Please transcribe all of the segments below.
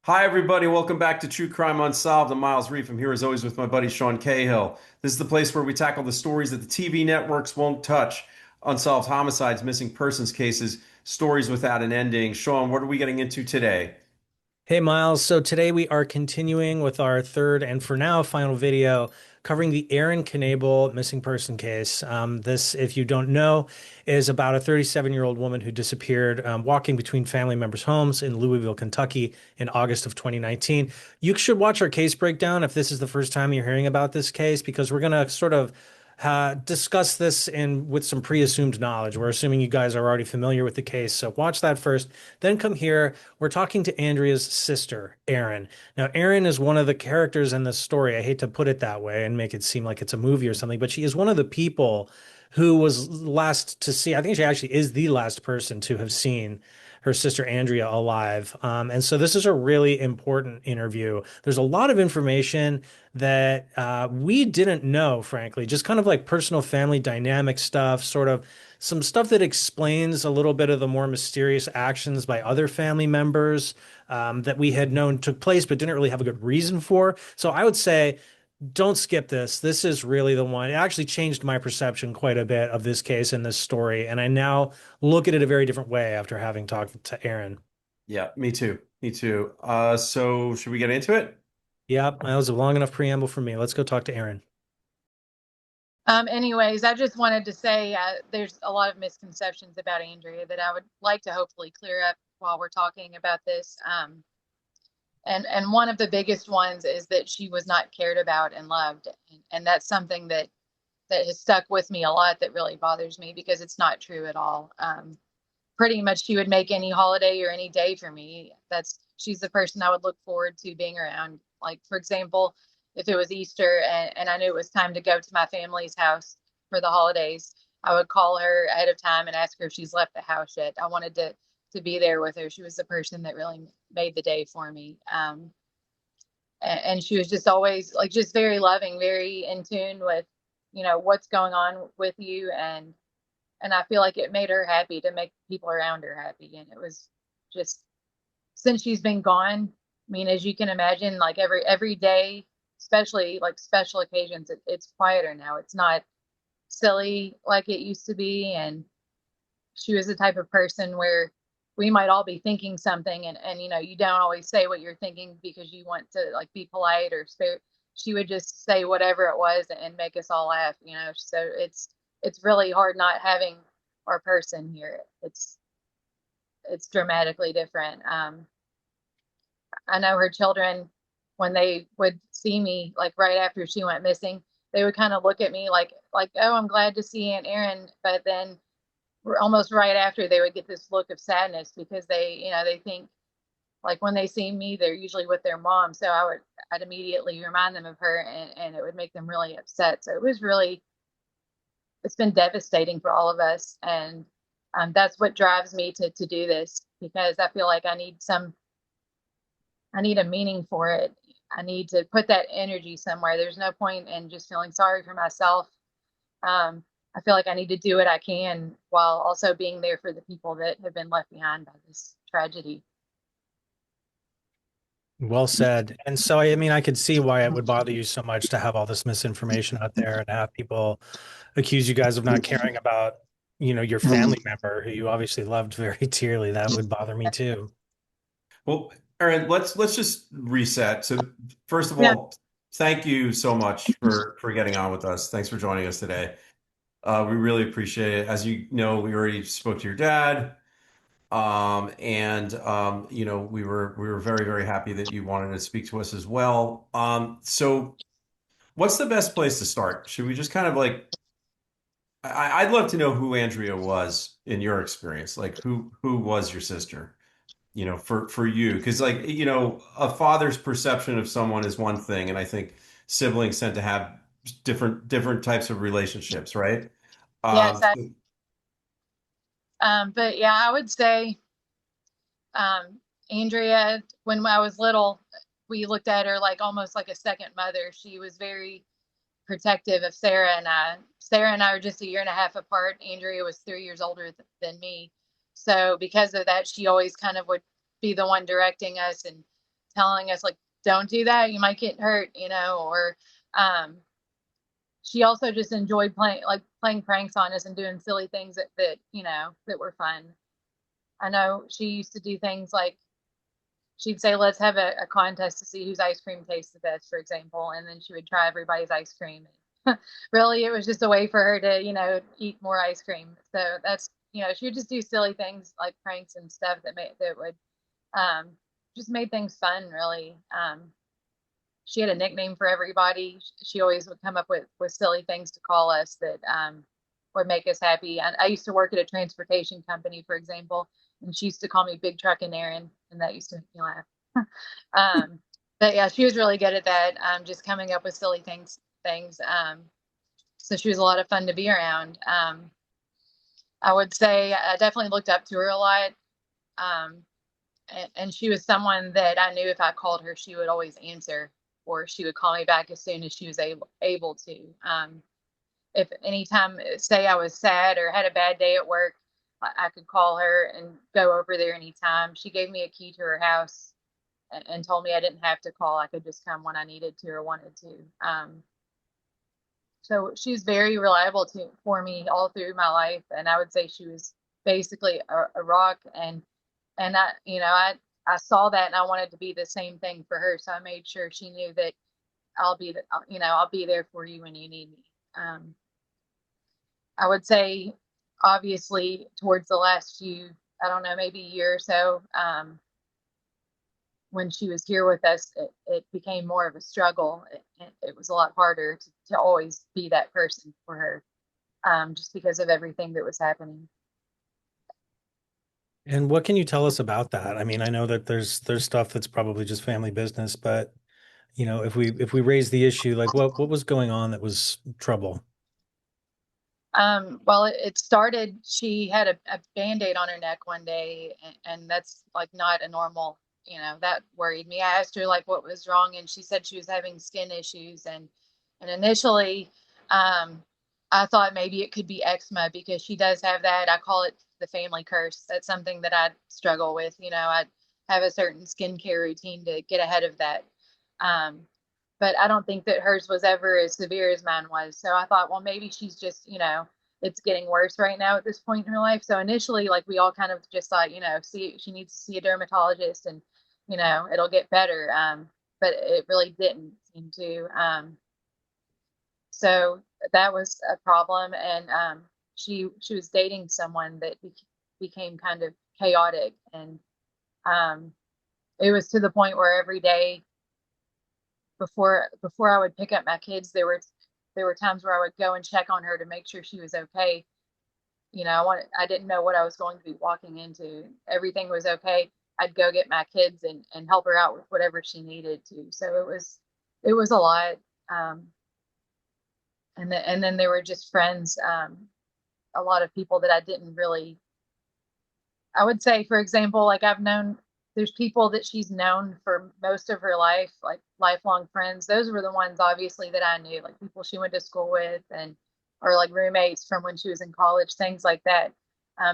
Hi, everybody. Welcome back to True Crime Unsolved. I'm Miles Reef. I'm here as always with my buddy Sean Cahill. This is the place where we tackle the stories that the TV networks won't touch. Unsolved homicides, missing persons cases, stories without an ending. Sean, what are we getting into today? Hey Miles, so today we are continuing with our third and for now final video covering the Erin Knabel missing person case. This, if you don't know, is about a 37-year-old woman who disappeared walking between family members' homes in Louisville, Kentucky in August of 2019. You should watch our case breakdown if this is the first time you're hearing about this case, because we're going to sort of discuss this in with some pre-assumed knowledge. We're assuming you guys are already familiar with the case, so watch that first. Then come here. We're talking to Andrea's sister, Erin. Now, Erin is one of the characters in this story. I hate to put it that way and make it seem like it's a movie or something, but she is one of the people who was last to see. I think she actually is the last person to have seen her sister Andrea alive. And so this is a really important interview. There's a lot of information that we didn't know, frankly, just kind of like personal family dynamic stuff, sort of some stuff that explains a little bit of the more mysterious actions by other family members that we had known took place, but didn't really have a good reason for. So I would say don't skip this. This is really the one. It actually changed my perception quite a bit of this case and this story. And I now look at it a very different way after having talked to Erin. Yeah, me too. Me too. So should we get into it? Yep, that was a long enough preamble for me. Let's go talk to Erin. Anyways, I just wanted to say there's a lot of misconceptions about Andrea that I would like to hopefully clear up while we're talking about this. And one of the biggest ones is that she was not cared about and loved, and that's something that has stuck with me a lot. That really bothers me because it's not true at all. Pretty much, she would make any holiday or any day for me. She's the person I would look forward to being around. Like, for example, if it was Easter and I knew it was time to go to my family's house for the holidays, I would call her ahead of time and ask her if she's left the house yet. I wanted to be there with her. She was the person that really made the day for me. And she was just always like just very loving, very in tune with, what's going on with you. And I feel like it made her happy to make people around her happy. And it was just since she's been gone. I mean, as you can imagine, like every day, especially like special occasions, it's quieter now. It's not silly like it used to be. And she was the type of person where we might all be thinking something, and you don't always say what you're thinking because you want to like be polite or spare. She would just say whatever it was and make us all laugh. So it's really hard not having our person here. It's dramatically different. I know her children, when they would see me, like right after she went missing, they would kind of look at me like, oh, I'm glad to see Aunt Erin. But then almost right after, they would get this look of sadness because they think like when they see me, they're usually with their mom. So I'd immediately remind them of her, and it would make them really upset. So it's been devastating for all of us. And that's what drives me to do this, because I feel like I need a meaning for it. I need to put that energy somewhere. There's no point in just feeling sorry for myself. I feel like I need to do what I can while also being there for the people that have been left behind by this tragedy. Well said. And so, I mean, I could see why it would bother you so much to have all this misinformation out there and have people accuse you guys of not caring about, your family member who you obviously loved very dearly. That would bother me too. Well, Erin, let's just reset. So first of Yeah. all, thank you so much for getting on with us. Thanks for joining us today. We really appreciate it. As you know, we already spoke to your dad, and we were very very happy that you wanted to speak to us as well. So what's the best place to start? Should we just kind of like I'd love to know who Andrea was in your experience. Like who was your sister? For you, because like a father's perception of someone is one thing, and I think siblings tend to have different types of relationships, right? Yes. Um, But yeah, I would say um, Andrea, when I was little, we looked at her like almost like a second mother. She was very protective of Sarah and I. Sarah and I are just a year and a half apart. Andrea was 3 years older than me. So because of that, she always kind of would be the one directing us and telling us like, don't do that, you might get hurt, or she also just enjoyed playing pranks on us and doing silly things that were fun. I know she used to do things like she'd say, let's have a contest to see whose ice cream tastes the best, for example, and then she would try everybody's ice cream. Really, it was just a way for her to eat more ice cream. So that's, she would just do silly things like pranks and stuff that would um, just made things fun, really. She had a nickname for everybody. She always would come up with silly things to call us that would make us happy. And I used to work at a transportation company, for example, and she used to call me Big Truck and Erin, and that used to make me laugh. But yeah, she was really good at that, just coming up with silly things. So she was a lot of fun to be around. I would say I definitely looked up to her a lot. Um, and she was someone that I knew if I called her, she would always answer, or she would call me back as soon as she was able to. If anytime, say I was sad or had a bad day at work, I could call her and go over there anytime. She gave me a key to her house and told me I didn't have to call. I could just come when I needed to or wanted to. So she was very reliable for me all through my life, and I would say she was basically a rock. And I saw that, and I wanted to be the same thing for her. So I made sure she knew that I'll be there for you when you need me. I would say, obviously, towards the last few, I don't know, maybe a year or so, when she was here with us, it became more of a struggle. It was a lot harder to always be that person for her, just because of everything that was happening. And what can you tell us about that? I mean, I know that there's stuff that's probably just family business, but if we raise the issue, like what was going on that was trouble? Well, it started, she had a Band-Aid on her neck one day, and that's like not a normal, that worried me. I asked her like what was wrong, and she said she was having skin issues. And initially, I thought maybe it could be eczema because she does have that. I call it the family curse. That's something that I struggle with. I have a certain skincare routine to get ahead of that. Um, but I don't think that hers was ever as severe as mine was. So I thought, well, maybe she's just, it's getting worse right now at this point in her life. So initially, like we all kind of just thought, she needs to see a dermatologist, and, it'll get better. But it really didn't seem to. So that was a problem. And she was dating someone that became kind of chaotic. And um, it was to the point where every day before I would pick up my kids, there were times where I would go and check on her to make sure she was okay. I didn't know what I was going to be walking into. Everything was okay. I'd go get my kids and help her out with whatever she needed to. So it was a lot. Um, and then there were just friends, a lot of people that I didn't really. I would say, for example, like there's people that she's known for most of her life, like lifelong friends. Those were the ones, obviously, that I knew, like people she went to school with, or like roommates from when she was in college, things like that.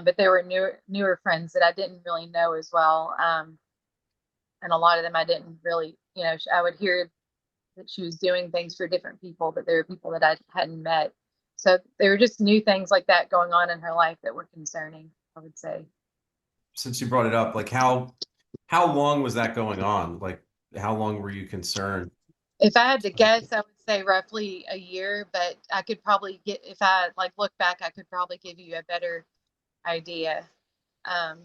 But there were newer friends that I didn't really know as well. And a lot of them I didn't really, I would hear that she was doing things for different people, but there were people that I hadn't met. So there were just new things like that going on in her life that were concerning, I would say. Since you brought it up, like how long was that going on? Like how long were you concerned? If I had to guess, I would say roughly a year, but I could probably if I like look back, I could probably give you a better idea. Um,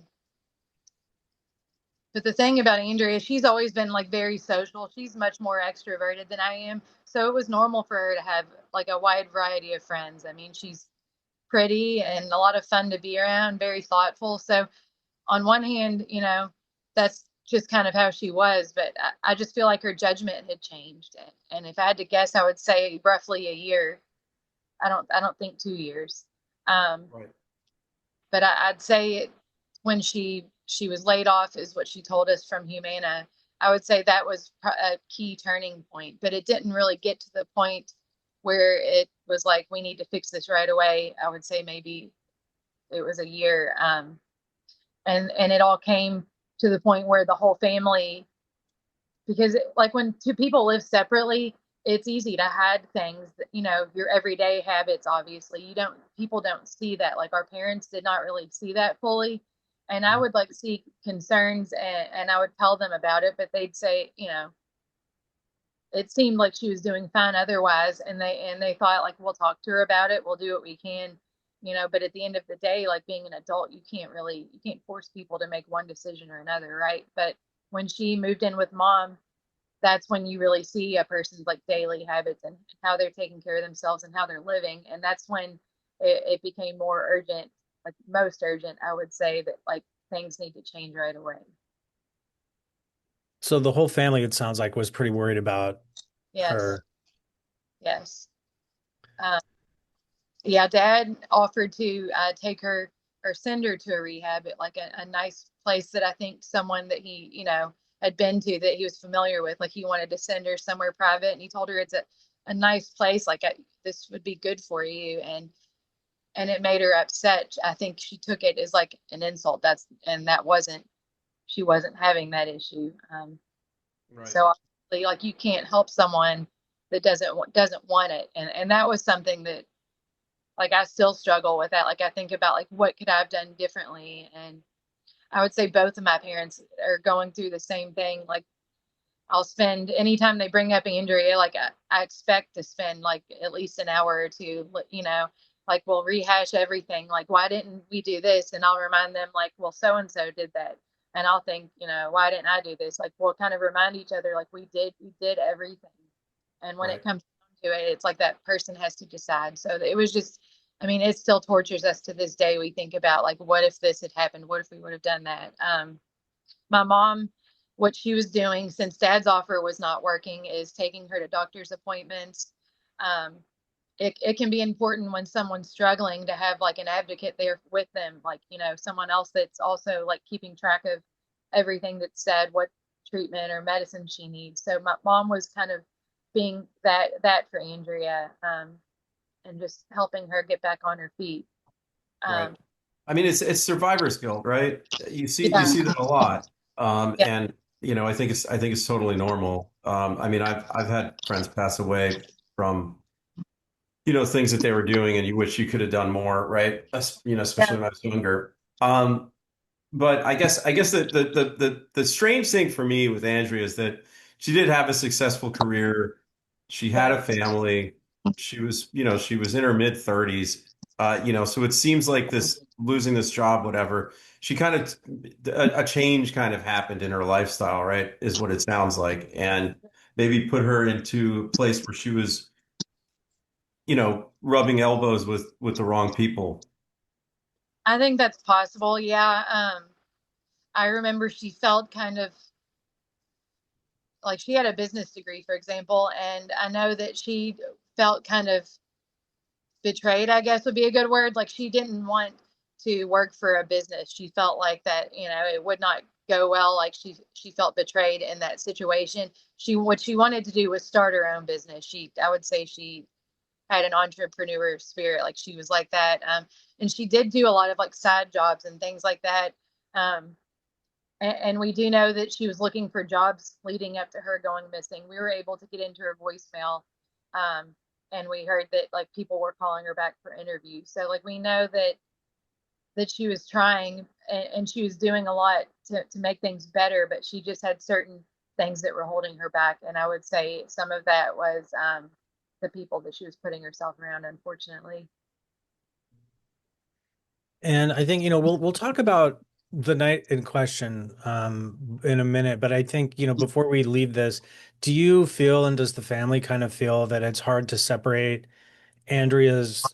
but the thing about Andrea, she's always been like very social. She's much more extroverted than I am. So it was normal for her to have like a wide variety of friends. I mean, she's pretty and a lot of fun to be around, very thoughtful. So on one hand, that's just kind of how she was, but I just feel like her judgment had changed. And if I had to guess, I would say roughly a year. I don't think 2 years. Um, Right. but I'd say when she was laid off is what she told us from Humana. I would say that was a key turning point, but it didn't really get to the point where it was like, we need to fix this right away. I would say maybe it was a year. And it all came to the point where the whole family because like when two people live separately, it's easy to hide things that, your everyday habits. Obviously, people don't see that. Like our parents did not really see that fully. And I would like see concerns, and I would tell them about it, but they'd say, it seemed like she was doing fine otherwise, and they thought like, we'll talk to her about it, we'll do what we can, but at the end of the day, like being an adult, you can't force people to make one decision or another, right? But when she moved in with mom, that's when you really see a person's like daily habits and how they're taking care of themselves and how they're living. And that's when it became more urgent, like most urgent, I would say, that like things need to change right away. So the whole family, it sounds like, was pretty worried about Yes. her. Yes. Um, yeah, dad offered to take her or send her to a rehab at like a nice place that I think someone that he, had been to, that he was familiar with. Like he wanted to send her somewhere private, and he told her it's a nice place. Like this would be good for you. And it made her upset. I think she took it as like an insult. And that wasn't, she wasn't having that issue. Right. So obviously, like you can't help someone that doesn't want it. And that was something that like I still struggle with that. Like I think about like what could I have done differently? And I would say both of my parents are going through the same thing. Like I'll spend anytime they bring up Andrea, like I expect to spend like at least an hour or two, like we'll rehash everything. Like, why didn't we do this? And I'll remind them like, well, so and so did that. And I'll think, why didn't I do this? Like we'll kind of remind each other like we did everything. And when it Right. comes down to it, it's like that person has to decide. So it was just, I mean, it still tortures us to this day. We think about like, what if this had happened? What if we would have done that? My mom, what she was doing since dad's offer was not working is taking her to doctor's appointments. Um, it can be important when someone's struggling to have like an advocate there with them, like, someone else that's also like keeping track of everything that's said, what treatment or medicine she needs. So my mom was kind of being that for Andrea, and just helping her get back on her feet. Right. Um, I mean, it's survivor's guilt, right? You yeah, see that a lot. yeah, And I think it's totally normal. I mean, I've had friends pass away from, things that they were doing and you wish you could have done more, right? yeah. Especially when I was younger. But I guess the strange thing for me with Andrea is that she did have a successful career. She had a Right. family. She was in her mid 30s. So it seems like this losing this job, whatever, she kind of a change kind of happened in her lifestyle, right? Is what it sounds like. And maybe put her into a place where she was, rubbing elbows with the wrong people. I think that's possible. Yeah. I remember she felt kind of like she had a business degree, for example, and I know that she felt kind of betrayed, I guess would be a good word. Like she didn't want to work for a business. She felt like that, it would not go well. Like she felt betrayed in that situation. What she wanted to do was start her own business. I would say she had an entrepreneur spirit. Like she was like that. And she did do a lot of like side jobs and things like that. Um, and we do know that she was looking for jobs leading up to her going missing. We were able to get into her voicemail, um, and we heard that like people were calling her back for interviews. So like we know that she was trying, and she was doing a lot to make things better, but she just had certain things that were holding her back. And I would say some of that was the people that she was putting herself around, unfortunately. And I think, we'll talk about the night in question in a minute, but I think, before we leave this, do you feel and does the family kind of feel that it's hard to separate Andrea's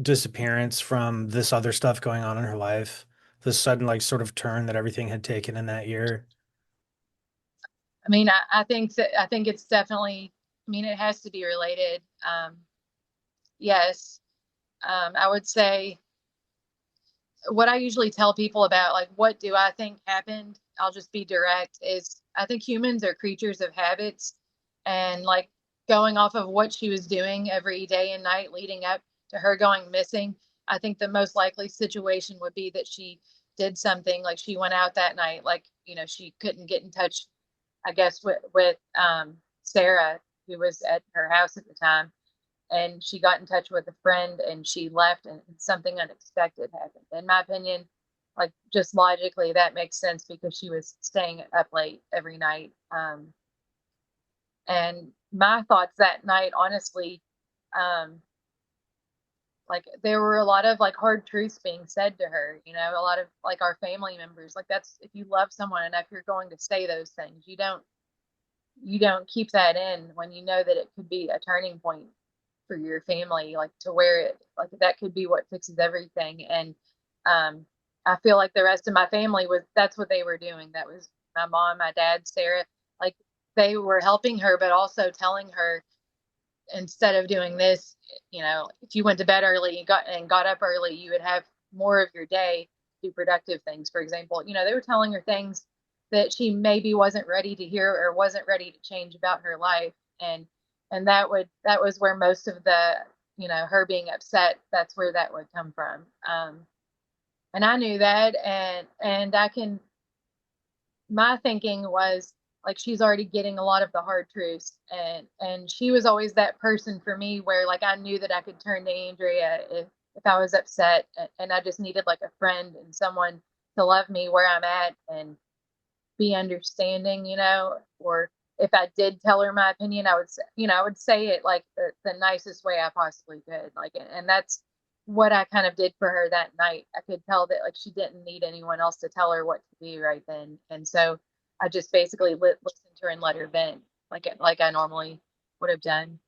disappearance from this other stuff going on in her life? The sudden like sort of turn that everything had taken in that year. I mean, I think it's definitely. I mean, it has to be related. Yes, I would say what I usually tell people about like what do I think happened, I'll just be direct, is I think humans are creatures of habits, and like going off of what she was doing every day and night leading up to her going missing, I think the most likely situation would be that she did something, like she went out that night, like she couldn't get in touch I guess with Sarah, who was at her house at the time, and she got in touch with a friend and she left, and something unexpected happened. In my opinion, like just logically, that makes sense because she was staying up late every night. And my thoughts that night, honestly, um, like there were a lot of like hard truths being said to her, a lot of like our family members, like that's, if you love someone enough, you're going to say those things. You don't keep that in when you know that it could be a turning point for your family, like to where it, like that could be what fixes everything. And um I feel like the rest of my family was, that's what they were doing. That was my mom, my dad, Sarah, like they were helping her, but also telling her, instead of doing this, if you went to bed early and got up early, you would have more of your day to do productive things. For example, they were telling her things that she maybe wasn't ready to hear or wasn't ready to change about her life. And that was where most of the, her being upset, that's where that would come from. And I knew that, and my thinking was like, she's already getting a lot of the hard truths, and she was always that person for me where like I knew that I could turn to Andrea if I was upset, and I just needed like a friend and someone to love me where I'm at and be understanding, or if I did tell her my opinion, I would say it like the nicest way I possibly could. Like, and that's what I kind of did for her that night. I could tell that like she didn't need anyone else to tell her what to do right then. And so I just basically listened to her and let her vent like I normally would have done.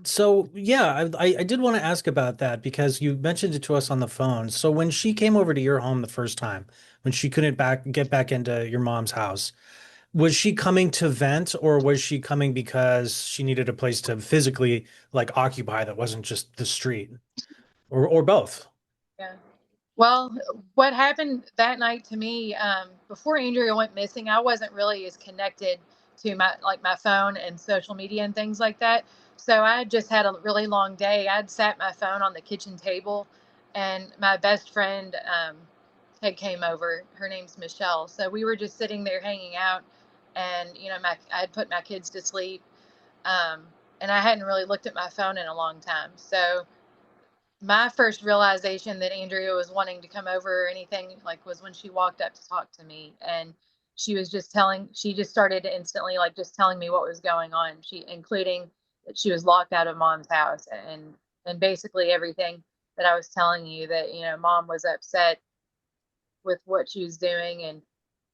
So yeah, I did want to ask about that because you mentioned it to us on the phone. So when she came over to your home the first time, when she couldn't get back into your mom's house, was she coming to vent or was she coming because she needed a place to physically like occupy that wasn't just the street or both? Yeah. Well, what happened that night to me, before Andrea went missing, I wasn't really as connected to my phone and social media and things like that. So I had just had a really long day. I'd sat my phone on the kitchen table, and my best friend had came over. Her name's Michelle. So we were just sitting there hanging out, and I had put my kids to sleep, um, and I hadn't really looked at my phone in a long time. So my first realization that Andrea was wanting to come over or anything like was when she walked up to talk to me, and she just started to instantly like just telling me what was going on. She including that she was locked out of mom's house, and basically everything that I was telling you, that mom was upset with what she was doing,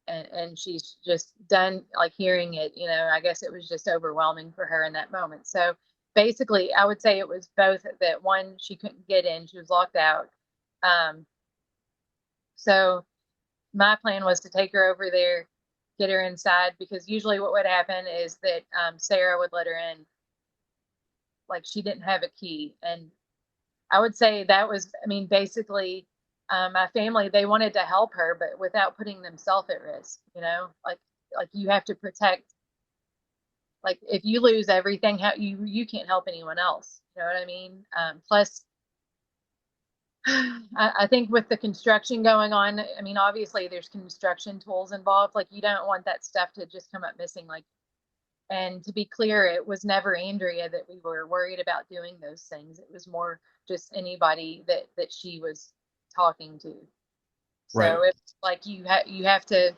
and she's just done like hearing it. I guess it was just overwhelming for her in that moment. So basically I would say it was both, that one, she couldn't get in, she was locked out. Um so my plan was to take her over there, get her inside, because usually what would happen is that Sarah would let her in, like she didn't have a key. And I would say that was, I mean, basically, my family, they wanted to help her, but without putting themselves at risk, like you have to protect, like if you lose everything, how you can't help anyone else. You know what I mean? Plus, I think with the construction going on, I mean, obviously there's construction tools involved. Like you don't want that stuff to just come up missing. Like, and to be clear, it was never Andrea that we were worried about doing those things. It was more just anybody that she was talking to. Right. So it's like you have to.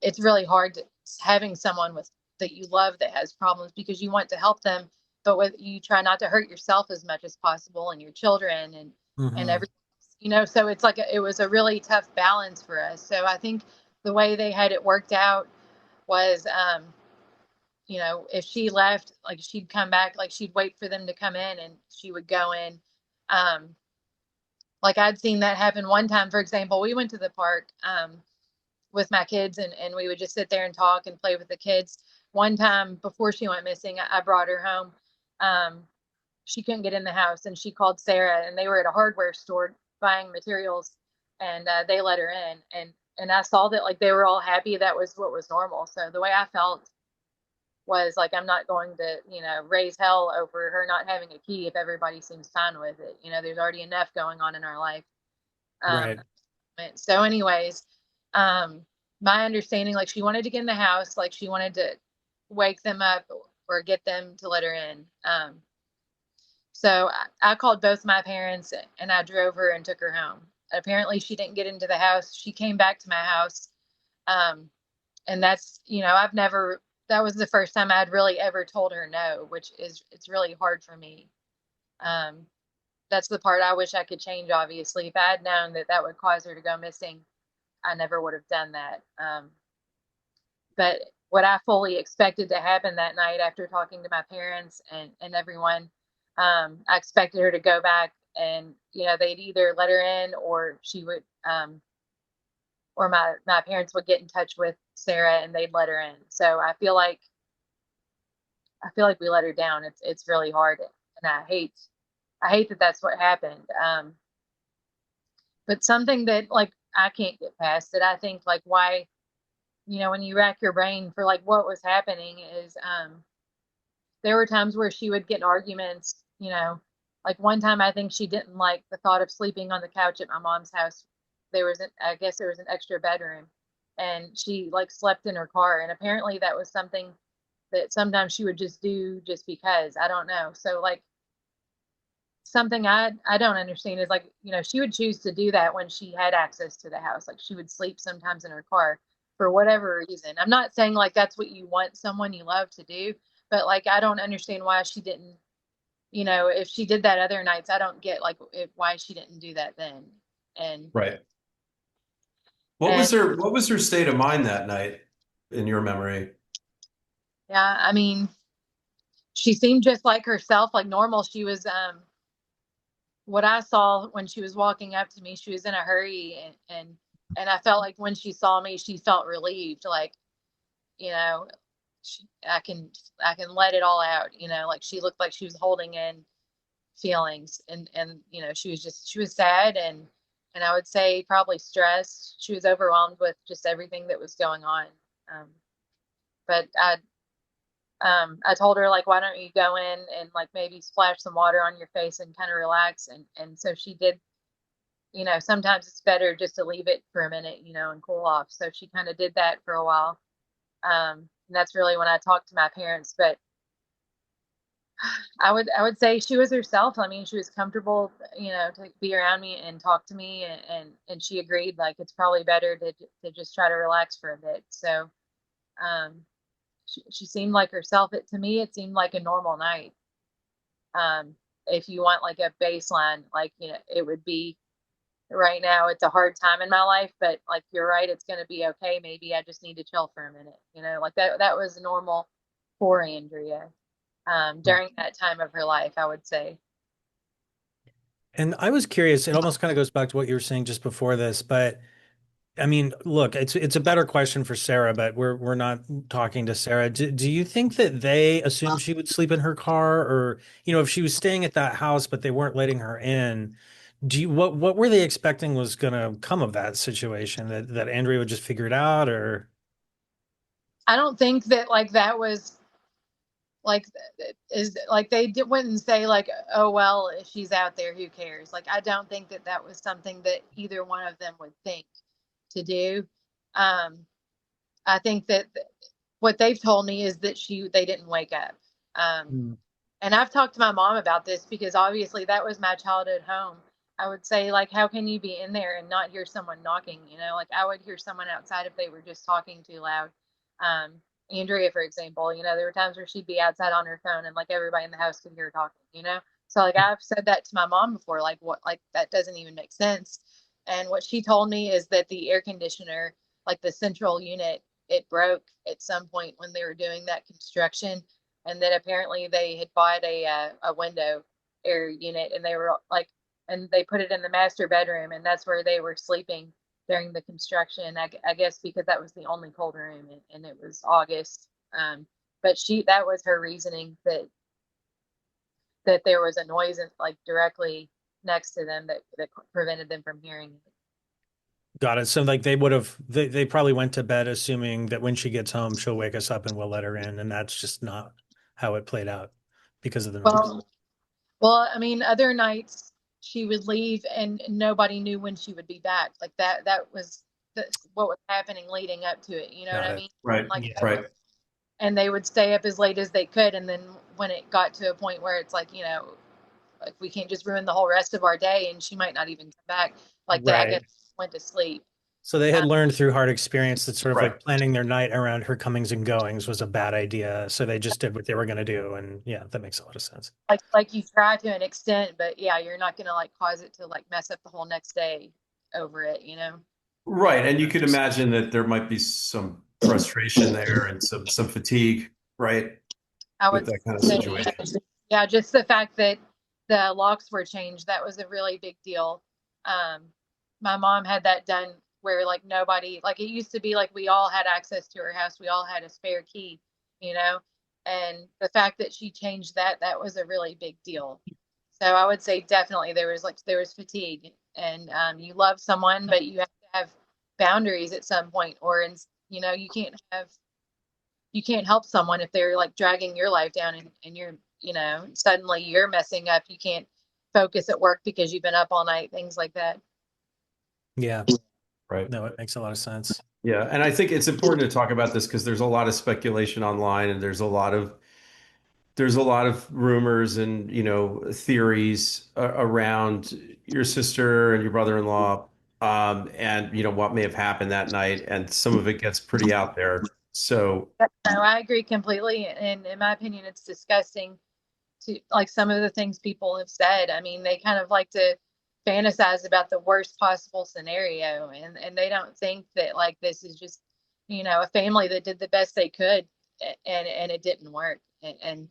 It's really hard having someone with that you love that has problems, because you want to help them, but you try not to hurt yourself as much as possible, and your children, and Hmm. everything. So it's like it was a really tough balance for us. So I think the way they had it worked out was, if she left, like she'd come back, like she'd wait for them to come in and she would go in. Um, like I'd seen that happen one time. For example, we went to the park with my kids, and we would just sit there and talk and play with the kids. One time before she went missing, I brought her home. Um, she couldn't get in the house, and she called Sarah, and they were at a hardware store buying materials, and they let her in. And I saw that like they were all happy. That was what was normal. So the way I felt was like, I'm not going to, raise hell over her not having a key if everybody seems fine with it. There's already enough going on in our life. Um, Right. so anyways, um, my understanding, like she wanted to get in the house, like she wanted to wake them up or get them to let her in. So I called both my parents and I drove her and took her home. Apparently, she didn't get into the house. She came back to my house. Um, and that's, I've never, that was the first time I'd really ever told her no, which is, it's really hard for me. Um, that's the part I wish I could change, obviously. If I had known that that would cause her to go missing, I never would have done that. But what I fully expected to happen that night after talking to my parents and everyone, I expected her to go back and, they'd either let her in or she would, or my parents would get in touch with Sarah and they'd let her in. So I feel like we let her down. It's really hard. And I hate that that's what happened. But something that like I can't get past it. I think like why, when you rack your brain for like what was happening is there were times where she would get in arguments, like one time I think she didn't like the thought of sleeping on the couch at my mom's house. I guess there was an extra bedroom and she like slept in her car. And apparently that was something that sometimes she would just do just because, I don't know. So like something I don't understand is like, she would choose to do that when she had access to the house. Like she would sleep sometimes in her car for whatever reason. I'm not saying like that's what you want someone you love to do, but like I don't understand why she didn't, if she did that other nights, I don't get like why she didn't do that then. And Right. and What was her state of mind that night in your memory? yeah, I mean, she seemed just like herself, like normal. She was what I saw when she was walking up to me, she was in a hurry and I felt like when she saw me, she felt relieved, like, you know, I can let it all out, like she looked like she was holding in feelings and she was sad and I would say probably stressed. She was overwhelmed with just everything that was going on. Um, but I told her like, why don't you go in and like maybe splash some water on your face and kind of relax. And so she did, sometimes it's better just to leave it for a minute, and cool off. So she kind of did that for a while. And that's really when I talked to my parents, but I would say she was herself. I mean, she was comfortable, to be around me and talk to me and she agreed like it's probably better to just try to relax for a bit. So, um, she seemed like herself. To me, it seemed like a normal night. If you want like a baseline, like, it would be right now, it's a hard time in my life, but like, you're right, it's going to be okay. Maybe I just need to chill for a minute, like that was normal for Andrea, during that time of her life, I would say. And I was curious, it almost kind of goes back to what you were saying just before this, but I mean, look, it's a better question for Sarah, but we're not talking to Sarah. Do you think that they assumed she would sleep in her car, or if she was staying at that house but they weren't letting her in? What were they expecting was going to come of that situation? That Andrea would just figure it out, or I don't think that like that was like is like wouldn't say like, oh well, if she's out there, who cares? Like I don't think that that was something that either one of them would think to do. um I think that what they've told me is that they didn't wake up. um Hmm. and I've talked to my mom about this because obviously that was my childhood home. I would say like, how can you be in there and not hear someone knocking? Like I would hear someone outside if they were just talking too loud. um Andrea, for example, there were times where she'd be outside on her phone and like everybody in the house could hear her talking. So like I've said that to my mom before, like what, like that doesn't even make sense. And what she told me is that the air conditioner, like the central unit, it broke at some point when they were doing that construction, and that apparently they had bought a window air unit, and they were like, and they put it in the master bedroom, and that's where they were sleeping during the construction. I guess because that was the only cold room, and it was August. But that was her reasoning, that there was a noise like directly next to them that prevented them from hearing it. Got it. So like they probably went to bed assuming that when she gets home, she'll wake us up and we'll let her in, and that's just not how it played out because of the noise. Well, I mean, other nights she would leave and nobody knew when she would be back. Like that was what was happening leading up to it. You know what Got I it. mean? Right. Like, Yeah. Right. and they would stay up as late as they could, and then when it got to a point where it's like, like we can't just ruin the whole rest of our day, and she might not even come back. Like that, I guess Right. went to sleep. So they Uh, had learned through hard experience that sort of Right. like planning their night around her comings and goings was a bad idea. So they just did what they were going to do. And yeah, that makes a lot of sense. like you try to an extent, but yeah, you're not gonna like cause it to like mess up the whole next day over it. Right. And you could imagine that there might be some frustration there and some fatigue, right, I with would that kind of say, situation. yeah, just the fact that the locks were changed, that was a really big deal. Um, my mom had that done where like nobody, like it used to be like we all had access to her house, we all had a spare key, you know, and the fact that she changed that, that was a really big deal. So I would say definitely there was fatigue, and you love someone, but you have to have boundaries at some point, or you you can't help someone if they're like dragging your life down, and you're, suddenly you're messing up. You can't focus at work because you've been up all night, things like that. Yeah. Right. No, it makes a lot of sense. Yeah. And I think it's important to talk about this because there's a lot of speculation online and there's a lot of rumors and, theories around your sister and your brother-in-law, and, what may have happened that night. And some of it gets pretty out there. So, No, I agree completely. And in my opinion, it's disgusting to like some of the things people have said. I mean, they kind of like to fantasize about the worst possible scenario, and they don't think that like this is just, a family that did the best they could, and it didn't work. And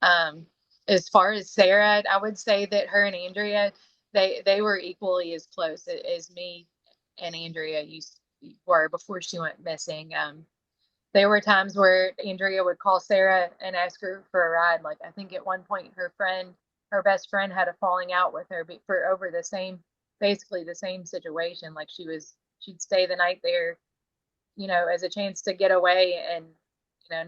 um, as far as Sarah, I would say that her and Andrea, they were equally as close as me and Andrea were before she went missing. There were times where Andrea would call Sarah and ask her for a ride. Like I think at one point her best friend had a falling out with her for over basically the same situation. Like she'd stay the night there, as a chance to get away and,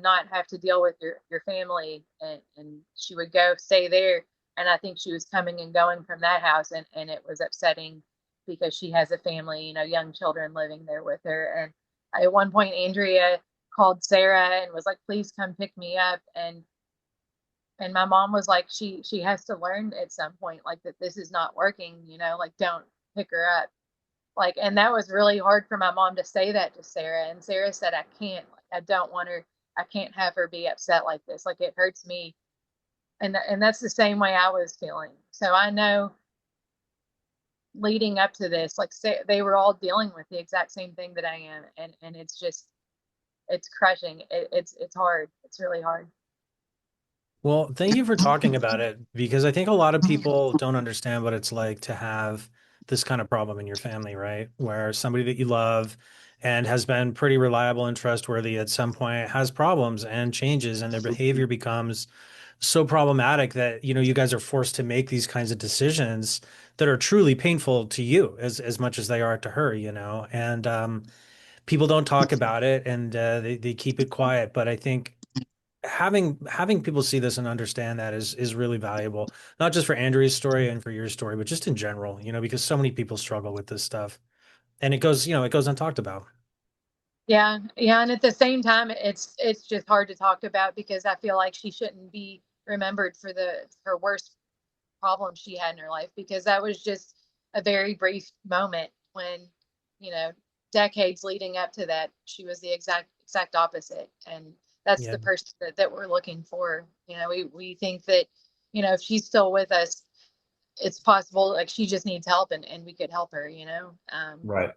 not have to deal with your family. And she would go stay there. And I think she was coming and going from that house, and it was upsetting because she has a family, young children living there with her. And at one point, Andrea called Sarah and was like, please come pick me up. And my mom was like, she has to learn at some point, like that this is not working, like don't pick her up. Like, and that was really hard for my mom to say that to Sarah. And Sarah said, I can't, like, I don't want her, I can't have her be upset like this. Like it hurts me. And that's the same way I was feeling. So I know leading up to this, like they were all dealing with the exact same thing that I am. And it's crushing. It's hard. It's really hard. Well, thank you for talking about it because I think a lot of people don't understand what it's like to have this kind of problem in your family, right? Where somebody that you love and has been pretty reliable and trustworthy at some point has problems and changes, and their behavior becomes so problematic that, you guys are forced to make these kinds of decisions that are truly painful to you as much as they are to her, and people don't talk about it, and they keep it quiet. But I think having people see this and understand that is really valuable, not just for Andrea's story and for your story, but just in general, because so many people struggle with this stuff, and it goes untalked about. Yeah, yeah, and at the same time, it's just hard to talk about because I feel like she shouldn't be remembered for the her worst problem she had in her life, because that was just a very brief moment when, you know, decades leading up to that, she was the exact opposite. And that's Yeah. the person that we're looking for. We think that, if she's still with us, it's possible like she just needs help, and we could help her. right.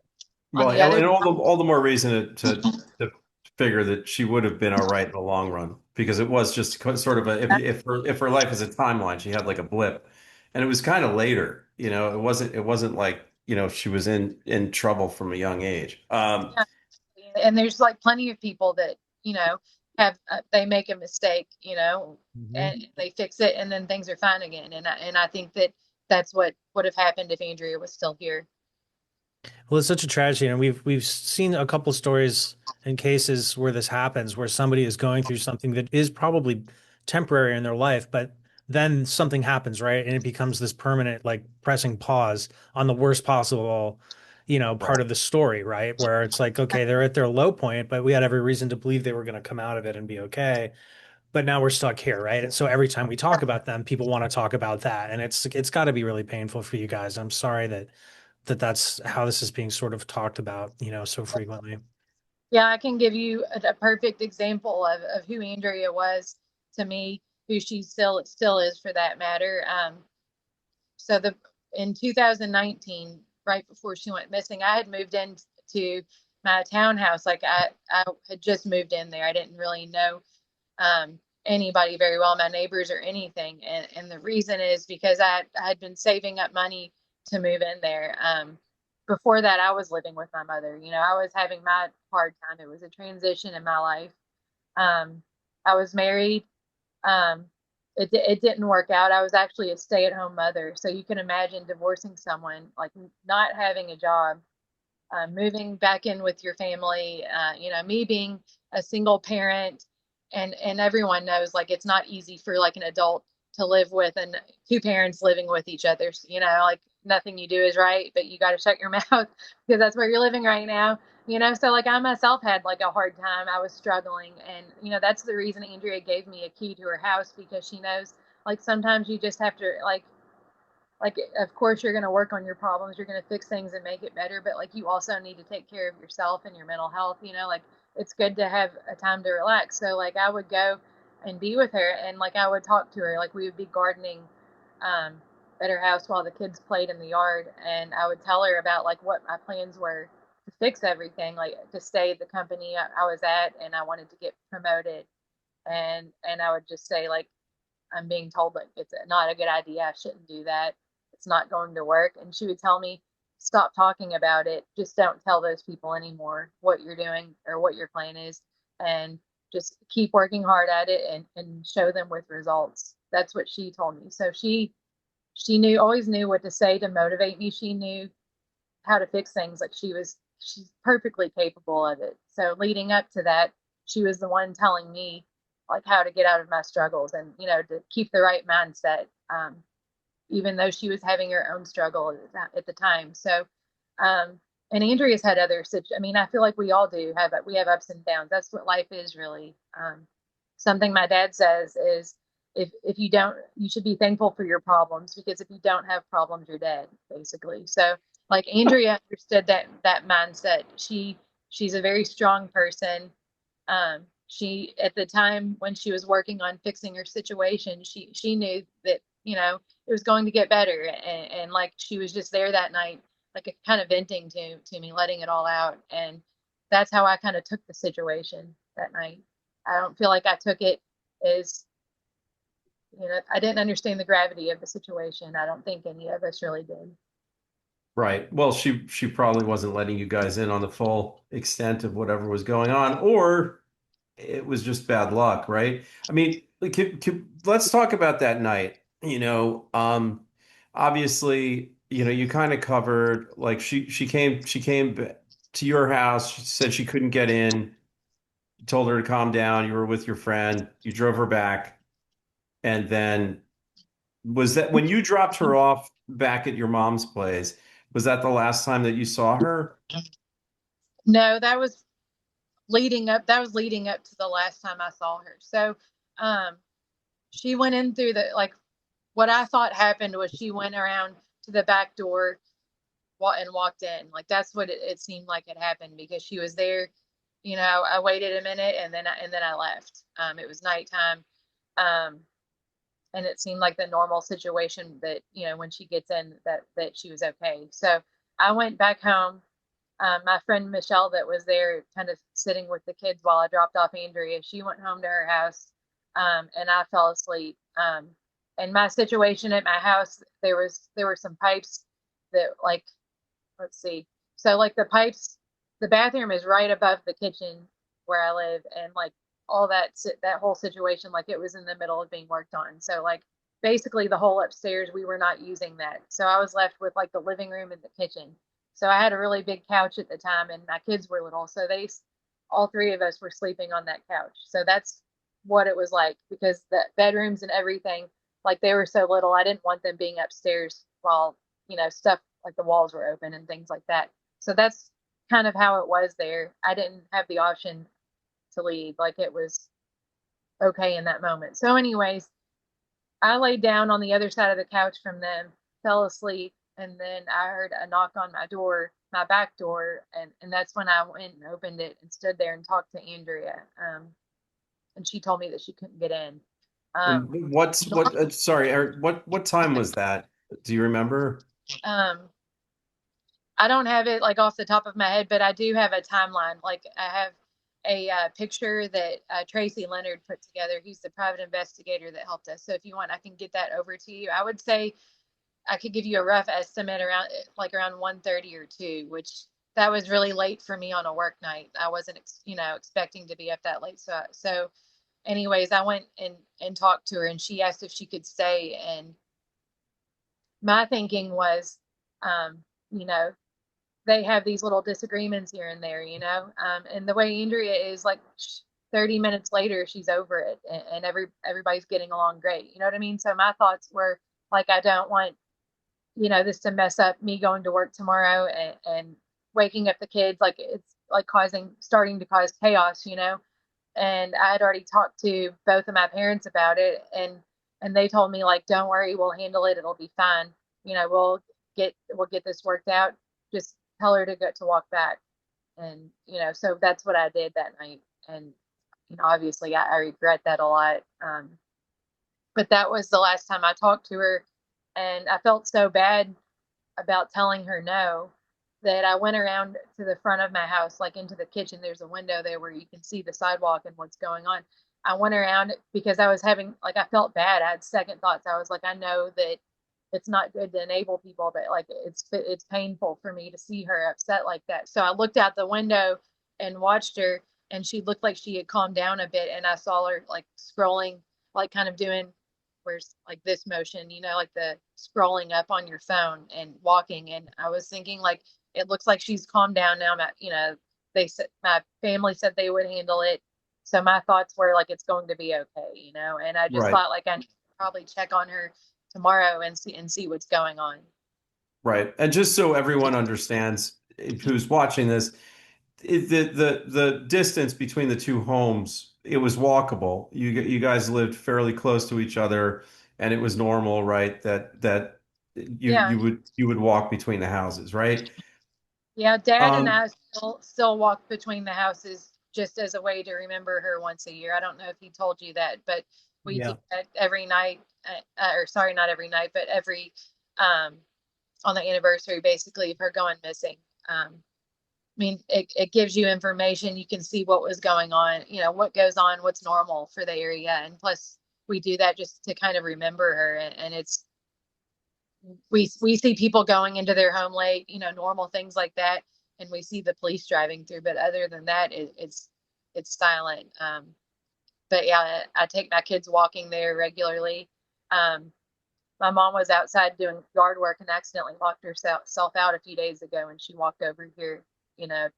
On Well, the other and all the more reason to figure that she would have been all right in the long run because it was just sort of a if her life is a timeline, she had like a blip, and it was kind of later. It wasn't like she was in trouble from a young age. And there's like plenty of people that have they make a mistake, Mhm. and they fix it, and then things are fine again. And I think that that's what would have happened if Andrea was still here. Well, it's such a tragedy, and we've seen a couple stories and cases where this happens, where somebody is going through something that is probably temporary in their life, but then something happens, right? And it becomes this permanent, like pressing pause on the worst possible, Right. part of the story, right? Where it's like, okay, they're at their low point, but we had every reason to believe they were going to come out of it and be okay. But now we're stuck here, right? And so every time we talk about them, people want to talk about that, and it's got to be really painful for you guys. I'm sorry that's how this is being sort of talked about, so frequently. Yeah, I can give you a perfect example of who Andrea was to me, who she still is for that matter. So the in 2019, right before she went missing, I had moved into my townhouse. Like I had just moved in there. I didn't really know anybody very well, my neighbors or anything. And the reason is because I had been saving up money to move in there. Before that, I was living with my mother. I was having my hard time. It was a transition in my life. I was married. Um, it didn't work out. I was actually a stay-at-home mother. So you can imagine divorcing someone, like not having a job, moving back in with your family, me being a single parent, and everyone knows like it's not easy for like an adult to live with and two parents living with each other. So, like nothing you do is right, but you got to shut your mouth because that's where you're living right now. So like I myself had like a hard time. I was struggling, and that's the reason Andrea gave me a key to her house, because she knows like sometimes you just have to like of course you're going to work on your problems, you're going to fix things and make it better, but like you also need to take care of yourself and your mental health. Like it's good to have a time to relax. So like I would go and be with her, and like I would talk to her, like we would be gardening um, at her house while the kids played in the yard, and I would tell her about like what my plans were to fix everything, like to stay at the company I was at, and I wanted to get promoted. And I would just say like I'm being told like it's not a good idea. I shouldn't do that. It's not going to work. And she would tell me, stop talking about it. Just don't tell those people anymore what you're doing or what your plan is. And just keep working hard at it and show them with results. That's what she told me. So she always knew what to say to motivate me. She knew how to fix things. Like she's perfectly capable of it. So leading up to that, she was the one telling me like how to get out of my struggles and to keep the right mindset. Even though she was having her own struggle at the time. So, and Andrea's had other I mean, I feel like we all do we have ups and downs. That's what life is really. Something my dad says is if you don't, you should be thankful for your problems, because if you don't have problems, you're dead, basically. So like Andrea understood that mindset. She's a very strong person. She at the time when she was working on fixing her situation, she knew that it was going to get better, and like she was just there that night, like kind of venting to me, letting it all out. And that's how I kind of took the situation that night. I don't feel like I took it as I didn't understand the gravity of the situation. I don't think any of us really did. Right. Well, she probably wasn't letting you guys in on the full extent of whatever was going on, or it was just bad luck, right? I mean, like, let's talk about that night. Obviously, you kind of covered like she came to your house. She said she couldn't get in. You told her to calm down. You were with your friend. You drove her back, and then was that when you dropped her off back at your mom's place? Was that the last time that you saw her? No, that was leading up to the last time I saw her. So um she went in through the like what I thought happened was she went around to the back door and walked in. Like that's what it seemed like it happened, because she was there. I waited a minute, and then I left. It was nighttime. Um, and it seemed like the normal situation that when she gets in that she was okay. So I went back home. My friend Michelle that was there kind of sitting with the kids while I dropped off Andrea, she went home to her house, and I fell asleep. And my situation at my house, there were some pipes that like, let's see, so like the bathroom is right above the kitchen where I live, and like all that whole situation, like it was in the middle of being worked on. So like basically the whole upstairs, we were not using that. So I was left with like the living room and the kitchen. So I had a really big couch at the time, and my kids were little, so all three of us were sleeping on that couch. So that's what it was like, because the bedrooms and everything, like they were so little, I didn't want them being upstairs while stuff like the walls were open and things like that. So that's kind of how it was there. I didn't have the option to leave. Like it was okay in that moment. So, anyways, I laid down on the other side of the couch from them, fell asleep, and then I heard a knock on my door, my back door, and that's when I went and opened it and stood there and talked to Andrea. And she told me that she couldn't get in. Um, And sorry, Eric, what time was that? Do you remember? um, I don't have it like off the top of my head, but I do have a timeline. Like I have a picture that Tracy Leonard put together. He's the private investigator that helped us. So if you want, I can get that over to you. I would say I could give you a rough estimate around like around 1:30 or 2, which that was really late for me on a work night. I wasn't, expecting to be up that late. So anyways, I went and talked to her, and she asked if she could stay. And my thinking was, um, you know, they have these little disagreements here and there, and the way Andrea is, like 30 minutes later, she's over it, and everybody's getting along great. You know what I mean? So my thoughts were like, I don't want, this to mess up me going to work tomorrow and waking up the kids. Like it's like starting to cause chaos, and I had already talked to both of my parents about it, and they told me like, don't worry, we'll handle it. It'll be fine. We'll get this worked out. Just tell her to go to walk back. And so that's what I did that night. And obviously I regret that a lot. But that was the last time I talked to her, and I felt so bad about telling her no that I went around to the front of my house, like into the kitchen. There's a window there where you can see the sidewalk and what's going on. I went around because I was having, like, I felt bad. I had second thoughts. I was like, I know that it's not good to enable people, but like it's painful for me to see her upset like that. So I looked out the window and watched her, and she looked like she had calmed down a bit, and I saw her like scrolling, like kind of doing where's like this motion, like the scrolling up on your phone and walking. And I was thinking like, it looks like she's calmed down now. They said, my family said they would handle it. So my thoughts were like, it's going to be okay, and I just Right, thought like I need to probably check on her tomorrow and see what's going on. right. And just so everyone understands who's watching this, the distance between the two homes, it was walkable. You guys lived fairly close to each other, and it was normal, right? That you Yeah. you would walk between the houses, right? Yeah, Dad and Um, I still walk between the houses just as a way to remember her once a year. I don't know if he told you that, but we do Yeah. that every night, or sorry, not every night, but every um, on the anniversary, basically, of her going missing. I mean, it gives you information. You can see what was going on, what goes on, what's normal for the area, and plus we do that just to kind of remember her. And it's we see people going into their home late, normal things like that, and we see the police driving through. But other than that, it's silent. But yeah, I take my kids walking there regularly. Um, my mom was outside doing yard work and accidentally locked herself out a few days ago, and she walked over here, you know,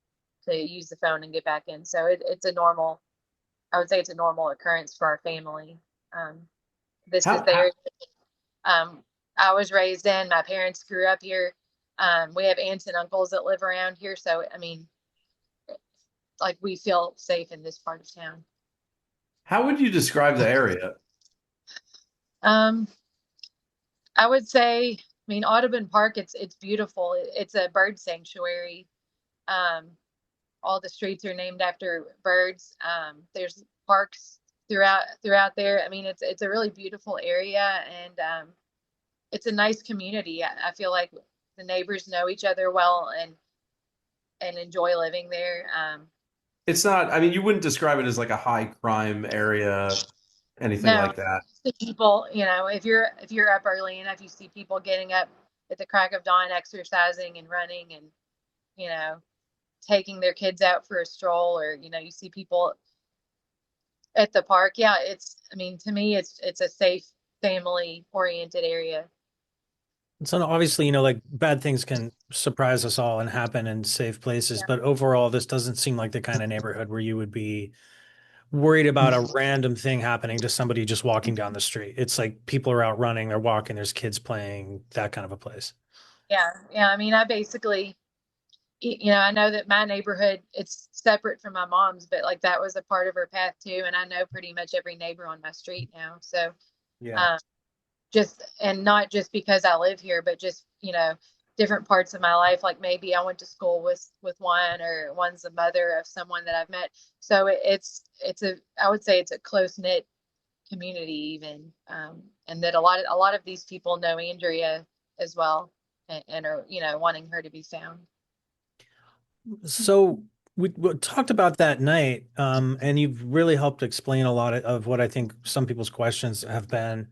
to use the phone and get back in. So it's a normal, I would say it's a normal occurrence for our family. Um, this is how, the how area I was raised in. My parents grew up here. We have aunts and uncles that live around here. So, I mean, like we feel safe in this part of town. how would you describe the area? Um, I would say, I mean, Audubon Park, it's beautiful. It's a bird sanctuary. Um, all the streets are named after birds. There's parks throughout there. I mean, it's a really beautiful area, and it's a nice community. I feel like the neighbors know each other well and enjoy living there. It's not, I mean, you wouldn't describe it as like a high crime area, anything No, like that. the people, if you're up early enough, you see people getting up at the crack of dawn, exercising and running, and you know, taking their kids out for a stroll, or you see people at the park. Yeah, I mean, to me, it's a safe, family oriented area. So obviously, like bad things can surprise us all and happen in safe places, Yeah, but overall, this doesn't seem like the kind of neighborhood where you would be worried about a random thing happening to somebody just walking down the street. It's like people are out running, they're walking, there's kids playing, that kind of a place. yeah, yeah. I mean, I basically, I know that my neighborhood, it's separate from my mom's, but like that was a part of her path too. And I know pretty much every neighbor on my street now. So, Yeah. um, just, and not just because I live here, but just, different parts of my life. Like maybe I went to school with one, or one's the mother of someone that I've met. So I would say it's a close knit community even. And that a lot of these people know Andrea as well, and are, wanting her to be found. So we talked about that night, and you've really helped explain a lot of what I think some people's questions have been,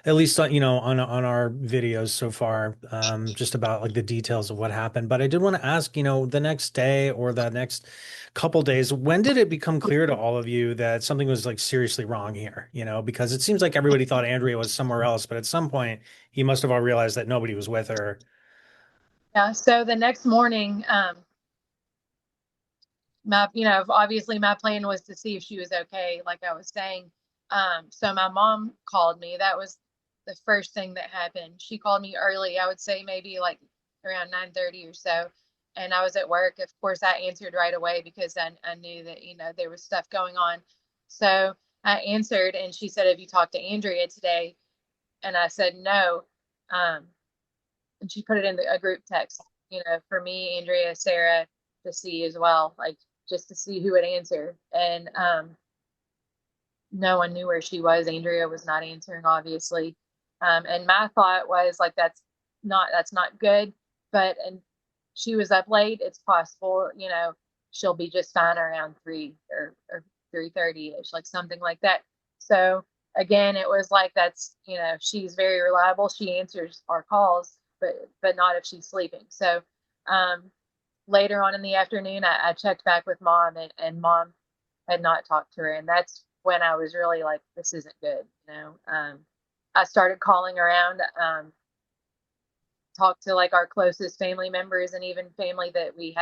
at least on, on our videos so far, just about like the details of what happened. But I did want to ask, the next day or the next couple days, when did it become clear to all of you that something was like seriously wrong here? Because it seems like everybody thought Andrea was somewhere else, but at some point he must have all realized that nobody was with her. Yeah. So the next morning, obviously my plan was to see if she was okay, like I was saying. So my mom called me. That was the first thing that happened. She called me early, I would say maybe like around 9:30 or so. And I was at work. Of course, I answered right away because I knew that, there was stuff going on. So I answered, and she said, "Have you talked to Andrea today?" And I said, "No." Um, and she put it in a group text, for me, Andrea, Sarah, to see as well, like just to see who would answer. And no one knew where she was. Andrea was not answering, obviously. And my thought was like, that's not good. But and she was up late. It's possible, she'll be just fine around 3 or 3:30 ish, like something like that. So again, it was like that's, she's very reliable. She answers our calls, but not if she's sleeping. So um, later on in the afternoon, I checked back with mom, and mom had not talked to her. And that's when I was really like, this isn't good. I started calling around, talked to like our closest family members, and even family that we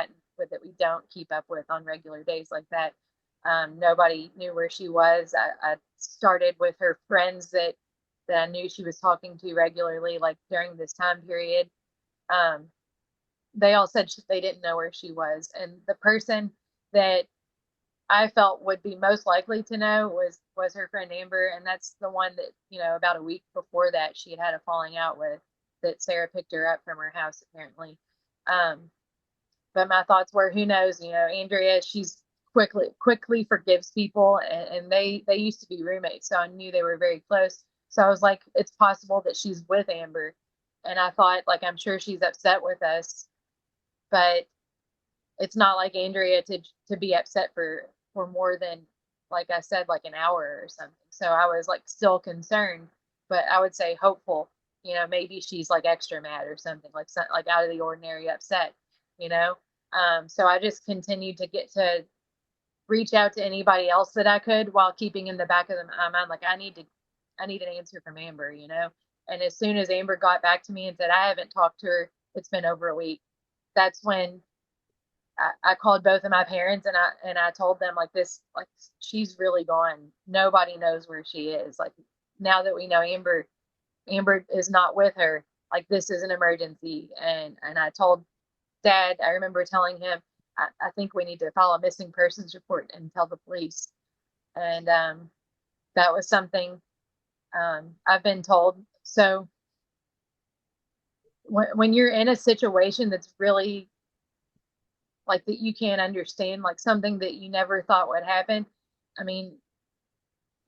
don't keep up with on regular days like that. Nobody knew where she was. I started with her friends that I knew she was talking to regularly, like during this time period. Um, they all said they didn't know where she was. And the person that I felt would be most likely to know was her friend Amber, and that's the one that, about a week before that she had a falling out with, that Sarah picked her up from her house apparently. Um, but my thoughts were, who knows? Andrea, she's quickly forgives people, and they used to be roommates, so I knew they were very close. So I was like, it's possible that she's with Amber, and I thought, like, I'm sure she's upset with us, but it's not like Andrea to be upset for more than, like I said, like an hour or something. So I was like still concerned, but I would say hopeful. Maybe she's like extra mad or something, like out of the ordinary upset. You know. So I just continued to get to reach out to anybody else that I could, while keeping in the back of my mind, like I need an answer from Amber. And as soon as Amber got back to me and said, I haven't talked to her, it's been over a week. That's when I called both of my parents, and I told them, like, this, like, she's really gone. Nobody knows where she is. Like, now that we know Amber is not with her, like, this is an emergency. And I told Dad, I remember telling him, I think we need to file a missing persons report and tell the police. And that was something I've been told. So when you're in a situation that's really like that, you can't understand, like something that you never thought would happen. I mean,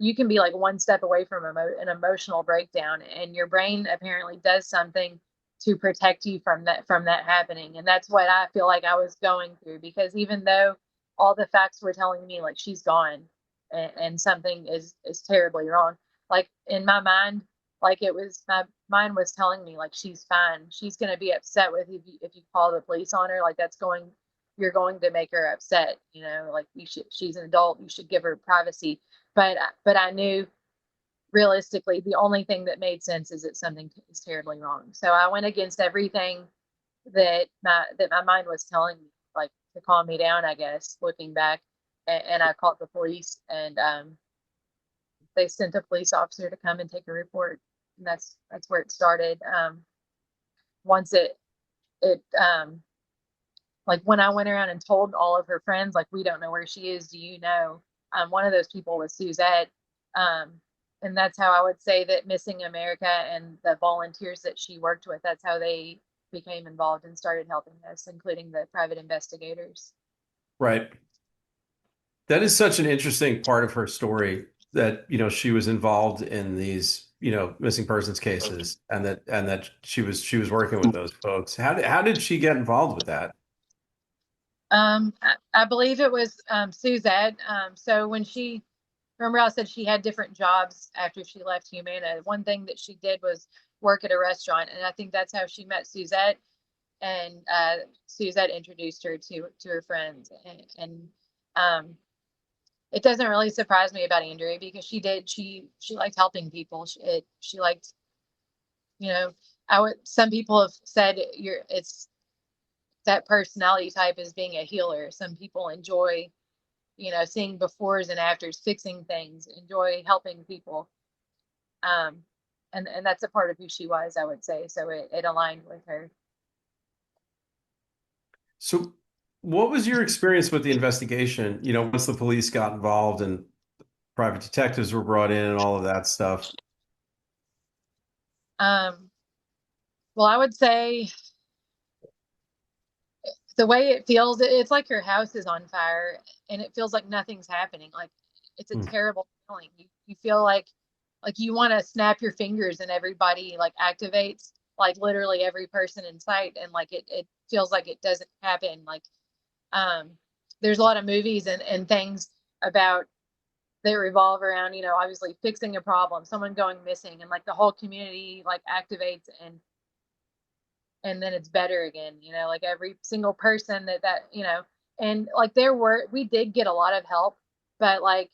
you can be like one step away from an emotional breakdown, and your brain apparently does something to protect you from that happening. And that's what I feel like I was going through, because even though all the facts were telling me like she's gone, and something is terribly wrong, like in my mind, like it was, my mind was telling me like she's fine. She's going to be upset with you if you call the police on her. Like you're going to make her upset. Like she's an adult, you should give her privacy. But I knew realistically the only thing that made sense is that something is terribly wrong. So I went against everything that my mind was telling me, like, to calm me down, I guess, looking back. And I called the police, and they sent a police officer to come and take a report. And that's where it started. Once it like when I went around and told all of her friends, like, we don't know where she is. Do you know? One of those people was Suzette. Um, and that's how I would say that Missing America and the volunteers that she worked with, that's how they became involved and started helping us, including the private investigators. Right. That is such an interesting part of her story that, she was involved in these, missing persons cases and that she was working with those folks. How did she get involved with that? I believe it was Suzette. So when she, remember I said she had different jobs after she left Humana. One thing that she did was work at a restaurant, and I think that's how she met Suzette. And Suzette introduced her to her friends, and um, it doesn't really surprise me about Andrea because she liked helping people. She liked, you know, I would, some people have said it's that personality type is being a healer. Some people enjoy, seeing befores and afters, fixing things, enjoy helping people. Um, and that's a part of who she was, I would say. So it aligned with her. So what was your experience with the investigation, once the police got involved and private detectives were brought in and all of that stuff? Um, well, I would say the way it feels, it's like your house is on fire and it feels like nothing's happening. Like it's a Hmm. terrible feeling. You feel like you want to snap your fingers and everybody like activates, like literally every person in sight, and like it feels like it doesn't happen. Like um there's a lot of movies and things about that revolve around, obviously fixing a problem, someone going missing, and like the whole community like activates and then it's better again, like every single person that and like we did get a lot of help, but like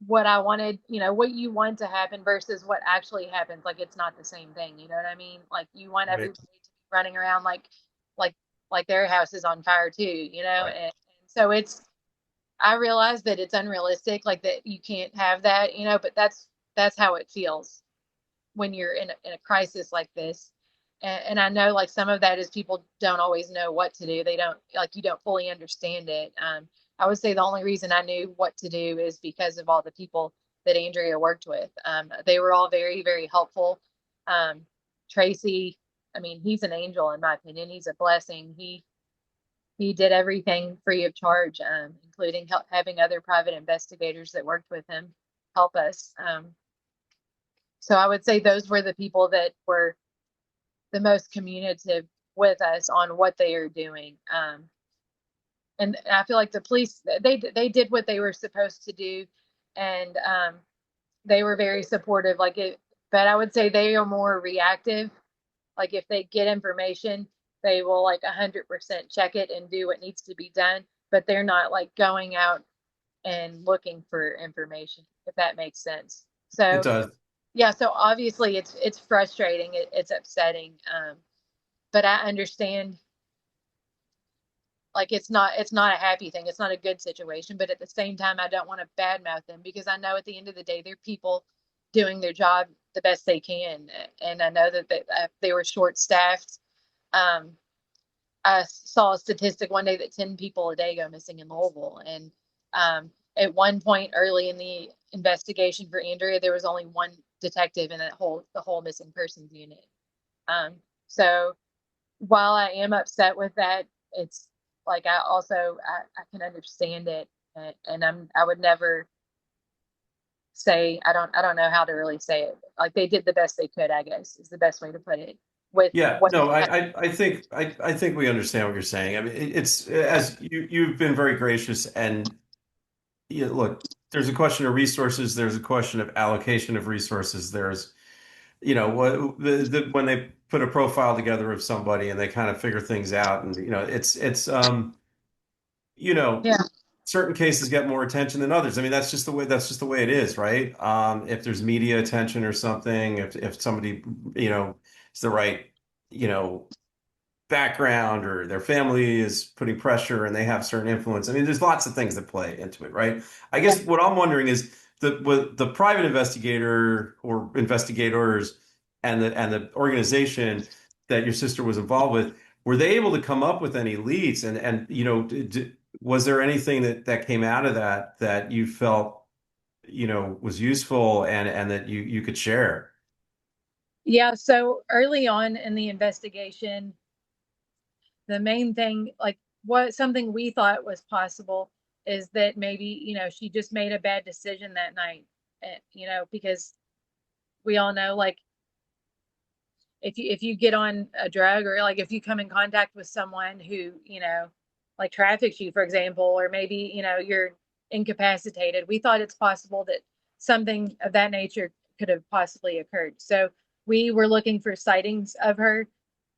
what I wanted, what you want to happen versus what actually happens, like it's not the same thing, you know what I mean? Like you want Right. everybody to be running around like like their house is on fire too, Right. and so I realize that it's unrealistic, like that you can't have that, but that's how it feels when you're in a crisis like this. And I know like some of that is people don't always know what to do. They don't, like, you don't fully understand it. I would say the only reason I knew what to do is because of all the people that Andrea worked with. They were all very, very helpful. Um, Tracy, I mean, he's an angel in my opinion. He's a blessing. He did everything free of charge, including having other private investigators that worked with him help us. So I would say those were the people that were the most communicative with us on what they are doing. And I feel like the police, they did what they were supposed to do, and they were very supportive. Like it, but I would say they are more reactive. Like if they get information, they will like 100% check it and do what needs to be done. But they're not like going out and looking for information, if that makes sense. It So does. yeah, so obviously it's frustrating, it's upsetting, but I understand, like it's not a happy thing, it's not a good situation, but at the same time I don't want to badmouth them because I know at the end of the day they're people doing their job the best they can, and I know that they were short staffed. um, I saw a statistic one day that 10 people a day go missing in Louisville, and at one point early in the investigation for Andrea there was only one detective in the whole missing persons unit. um, so while I am upset with that, it's like I can understand it, and I would never say I don't know how to really say it. Like they did the best they could, I guess is the best way to put it. With Yeah, what no, they had. I think we understand what you're saying. I mean, it's as you've been very gracious, and look, there's a question of resources, there's a question of allocation of resources, there's what when they put a profile together of somebody and they kind of figure things out, and it's you know Yeah, certain cases get more attention than others. I mean, that's just the way it is, right? If there's media attention or something, if somebody is the right you know background, or their family is putting pressure and they have certain influence. I mean, there's lots of things that play into it, right? I yeah. guess what I'm wondering is the private investigator or investigators and the organization that your sister was involved with. were they able to come up with any leads? And was there anything that came out of that you felt, was useful and that you could share? Yeah, so early on in the investigation, the main thing, like what something we thought was possible is that maybe, she just made a bad decision that night. Because we all know, like, if you get on a drug, or like if you come in contact with someone who, like traffics you, for example, or maybe, you're incapacitated, we thought it's possible that something of that nature could have possibly occurred. So we were looking for sightings of her.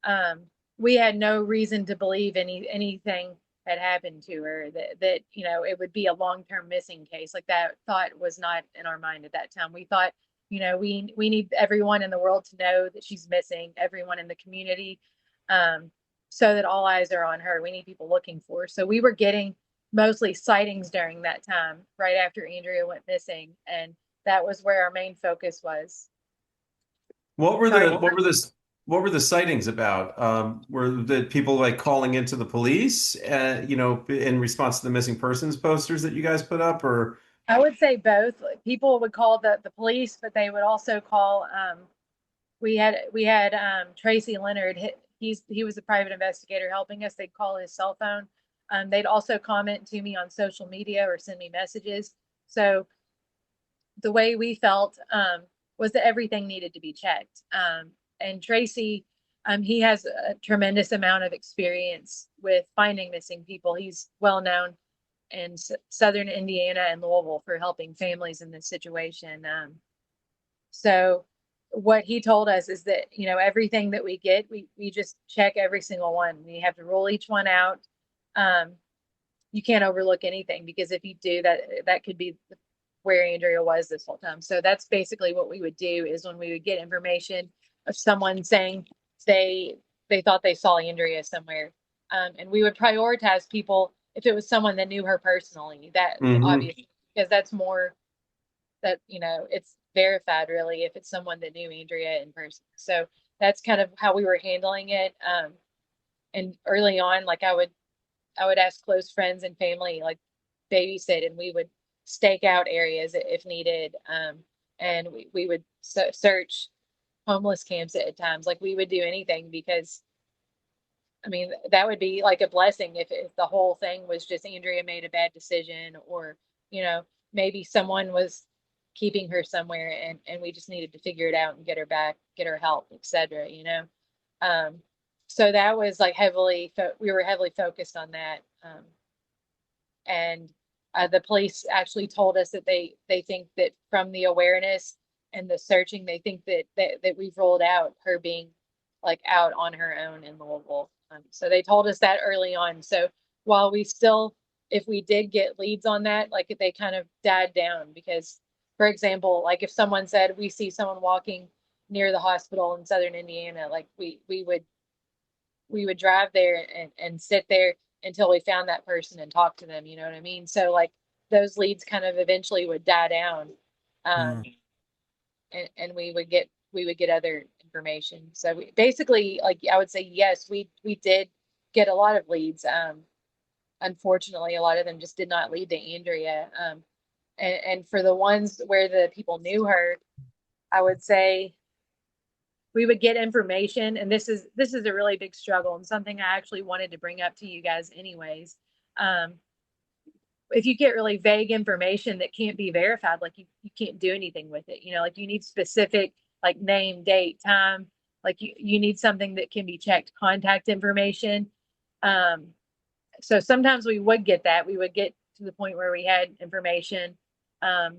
um, we had no reason to believe anything had happened to her, that it would be a long-term missing case. Like, that thought was not in our mind at that time. We thought, we need everyone in the world to know that she's missing, everyone in the community, um, so that all eyes are on her. We need people looking for her. So we were getting mostly sightings during that time, right after Andrea went missing, and that was where our main focus was. What were Sorry. the sightings about? Were the people like calling into the police, in response to the missing persons posters that you guys put up, or? I would say both. Like, people would call the police, but they would also call. We had Tracy Leonard. He was a private investigator helping us. They'd call his cell phone. They'd also comment to me on social media or send me messages. So the way we felt, was that everything needed to be checked. And Tracy, he has a tremendous amount of experience with finding missing people. He's well known in Southern Indiana and Louisville for helping families in this situation. So what he told us is that, everything that we get, we just check every single one. We have to rule each one out. Um, you can't overlook anything, because if you do, that could be where Andrea was this whole time. So that's basically what we would do, is when we would get information of someone saying they they thought they saw Andrea somewhere. And we would prioritize people if it was someone that knew her personally. That Mhm. obviously, because that's more, that, it's verified really if it's someone that knew Andrea in person. So that's kind of how we were handling it. And early on, like, I would ask close friends and family, like, babysit, and we would stake out areas if needed. And we would search homeless camps at times. Like, we would do anything, because I mean, that would be like a blessing if the whole thing was just Andrea made a bad decision, or, you know, maybe someone was keeping her somewhere, and we just needed to figure it out and get her back, get her help, etc. Um, so that was like we were heavily focused on that. And the police actually told us that they think that from the awareness and the searching, they think that we've rolled out her being like out on her own in Louisville. So they told us that early on. So while we still, if we did get leads on that, like, they kind of died down, because, for example, like if someone said we see someone walking near the hospital in Southern Indiana, like we would drive there and sit there until we found that person and talk to them. You know what I mean? So, like, those leads kind of eventually would die down. Um, Mm. and we would get other information. So we basically, like, I would say, yes, we did get a lot of leads. Unfortunately, a lot of them just did not lead to Andrea. And for the ones where the people knew her, I would say we would get information, and this is a really big struggle, and something I actually wanted to bring up to you guys anyways. um, if you get really vague information that can't be verified, like, you can't do anything with it. Like, you need specific, like, name, date, time. Like, you need something that can be checked, contact information. um, so sometimes we would get that, we would get to the point where we had information, um,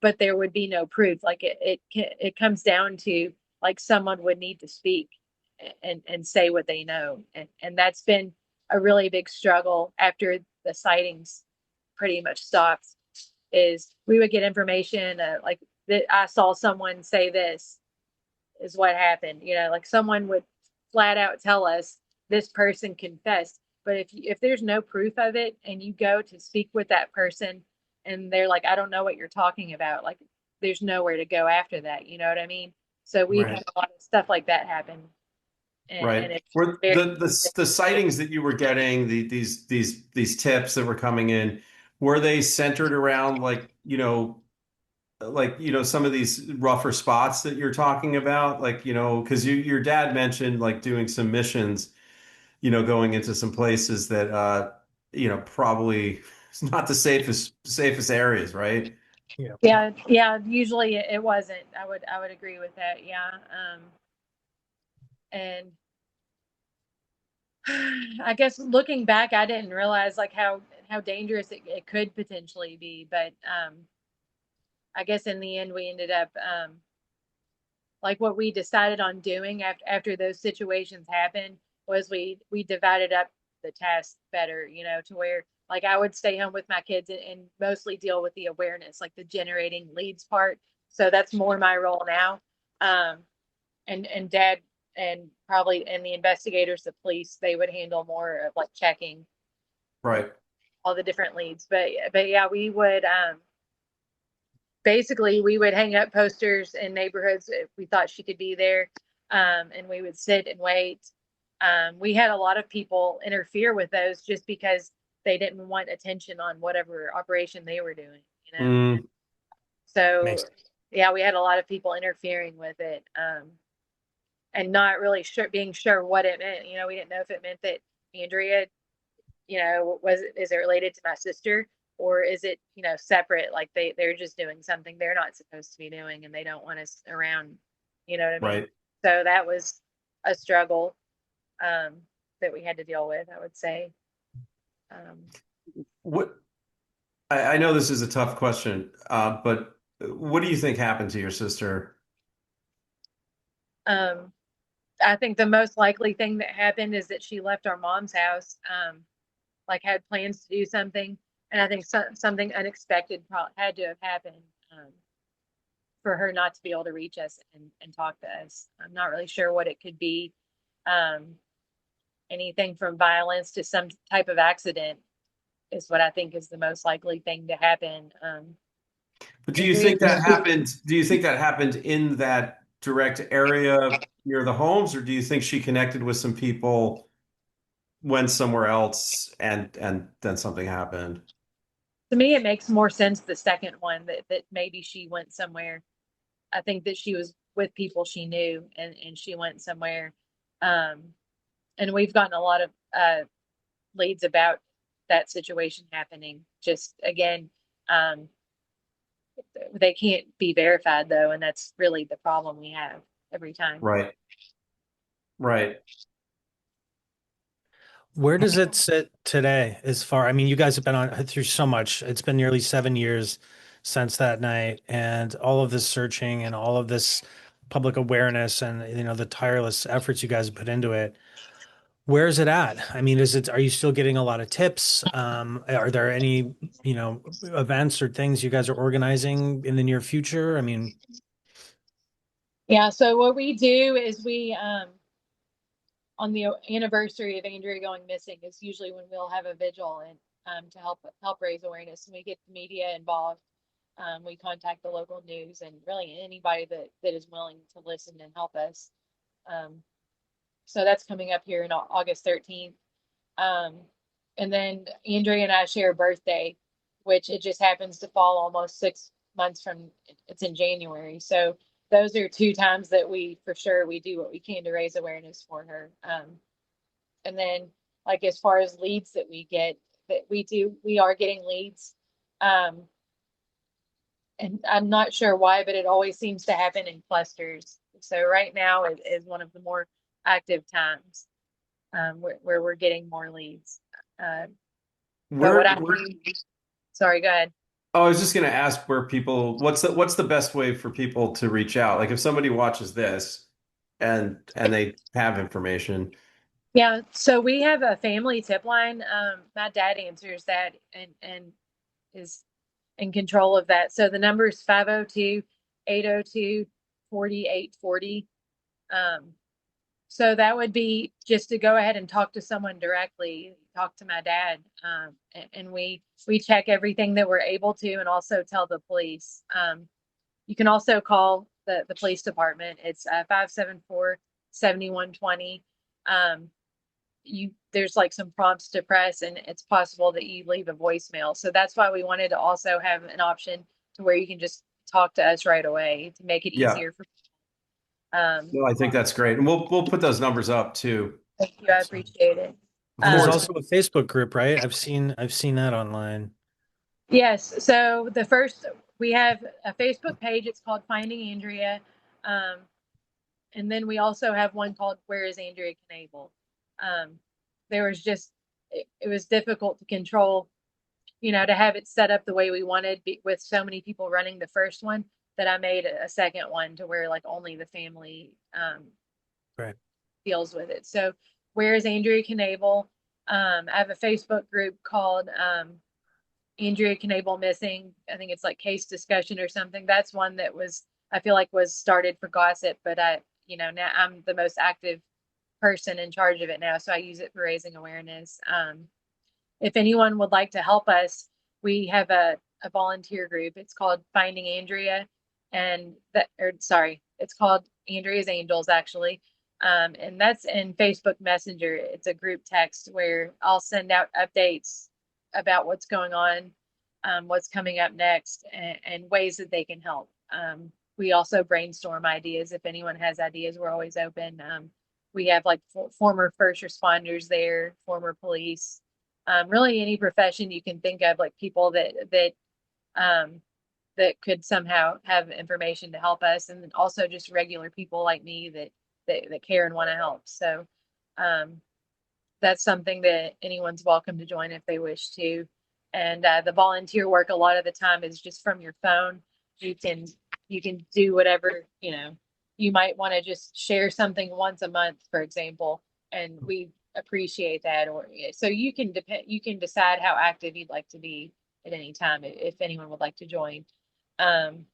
but there would be no proof. Like, it comes down to, like, someone would need to speak and say what they know, and that's been a really big struggle after the sightings pretty much stopped. Is we would get information, like, that I saw someone say this is what happened. Like, someone would flat out tell us this person confessed, but if there's no proof of it, and you go to speak with that person, and they're like, I don't know what you're talking about, like, there's nowhere to go after that. You know what I mean? So we've Right. had a lot of stuff like that happen. and Right. it's Were very the sightings that you were getting, these tips that were coming in, were they centered around some of these rougher spots that you're talking about? Like, because your dad mentioned like doing some missions, going into some places that probably it's not the safest areas, right? Yeah. yeah, usually it wasn't. I would agree with that. Yeah. And I guess looking back, I didn't realize like how dangerous it could potentially be. But I guess in the end, we ended up like what we decided on doing after those situations happened was we divided up the tasks better, to where like I would stay home with my kids and mostly deal with the awareness, like the generating leads part. So that's more my role now. Um, and dad and probably and the investigators, the police, they would handle more of like checking Right. all the different leads. But yeah, we would basically we would hang up posters in neighborhoods if we thought she could be there, and we would sit and wait. We had a lot of people interfere with those just because they didn't want attention on whatever operation they were doing, Mm, so Makes yeah, we had a lot of people interfering with it, and not really sure being sure what it meant. We didn't know if it meant that Andrea, is it related to my sister, or is it, separate, like they're just doing something they're not supposed to be doing and they don't want us around, you know what I mean? right. So that was a struggle, um, that we had to deal with, I would say. Um, What I know this is a tough question, but what do you think happened to your sister? um, I think the most likely thing that happened is that she left our mom's house, like had plans to do something, and I think something unexpected had to have happened, for her not to be able to reach us and talk to us. I'm not really sure what it could be. Um, Anything from violence to some type of accident is what I think is the most likely thing to happen. But do you Andrea, think that happened? Do you think that happened in that direct area near the homes, or do you think she connected with some people, went somewhere else, and then something happened? to me, it makes more sense the second one that maybe she went somewhere. I think that she was with people she knew and she went somewhere. Um, and we've gotten a lot of leads about that situation happening. Just again, um, they can't be verified though, and that's really the problem we have every time. Right. Right. Where does it sit today as far, I mean, you guys have been on through so much. It's been nearly 7 years since that night, and all of this searching and all of this public awareness and the tireless efforts you guys have put into it. Where is it at? I mean, are you still getting a lot of tips? Are there any, events or things you guys are organizing in the near future? I mean, Yeah, so what we do is we on the anniversary of Andrea going missing is usually when we'll have a vigil and to help raise awareness, and we get the media involved. We contact the local news and really anybody that is willing to listen and help us. Um, so that's coming up here in August 13th. Um, and then Andrea and I share a birthday, which it just happens to fall almost 6 months from it's in January. So those are two times that we for sure we do what we can to raise awareness for her. And then like as far as leads that we get, that we are getting leads. Um, and I'm not sure why, but it always seems to happen in clusters. So right now is one of the more active times, where we're getting more leads. Uh, but what Where, I where, sorry, go ahead. oh, I was just going to ask where people, what's the best way for people to reach out? Like if somebody watches this and they have information. Yeah, so we have a family tip line. My dad answers that and is in control of that. So the number is 502-802-4840. Um, So that would be just to go ahead and talk to someone directly, talk to my dad. And we check everything that we're able to and also tell the police. You can also call the police department. It's 574-7120. um, there's like some prompts to press, and it's possible that you leave a voicemail. So that's why we wanted to also have an option to where you can just talk to us right away to make it Yeah. easier for. Um, No, I think that's great. And we'll put those numbers up too. Thank you, I So, appreciate it. of And there's Um, course. also a Facebook group, right? I've seen that online. yes, so we have a Facebook page. It's called Finding Andrea. Um, and then we also have one called Where is Andrea Knabel? Um, there was just it was difficult to control, to have it set up the way we wanted with so many people running the first one, that I made a second one to where like only the family Right. deals with it. So where is Andrea Knabel? I have a Facebook group called Andrea Knabel Missing. I think it's like case discussion or something. That's one that I feel like was started for gossip, but now I'm the most active person in charge of it now. So I use it for raising awareness. If anyone would like to help us, we have a volunteer group. It's called Finding Andrea, it's called Andrea's Angels actually. And that's in Facebook Messenger. It's a group text where I'll send out updates about what's going on, what's coming up next, and ways that they can help. We also brainstorm ideas. If anyone has ideas, we're always open. We have like former first responders there, former police, really any profession you can think of, like people um, that could somehow have information to help us, and then also just regular people like me that care and want to help. So um, that's something that anyone's welcome to join if they wish to. And the volunteer work a lot of the time is just from your phone. You can you can do whatever, you might want to just share something once a month, for example, and we appreciate that. Or so you can decide how active you'd like to be at any time if anyone would like to join. Um,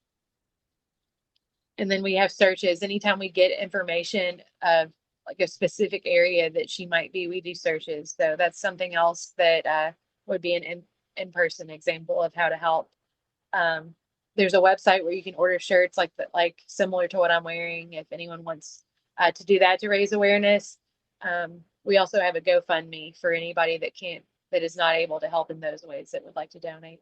and then we have searches. Anytime we get information of like a specific area that she might be, we do searches. So that's something else that would be an in-person example of how to help. Um, there's a website where you can order shirts like similar to what I'm wearing if anyone wants to do that to raise awareness. We also have a GoFundMe for anybody that is not able to help in those ways that would like to donate.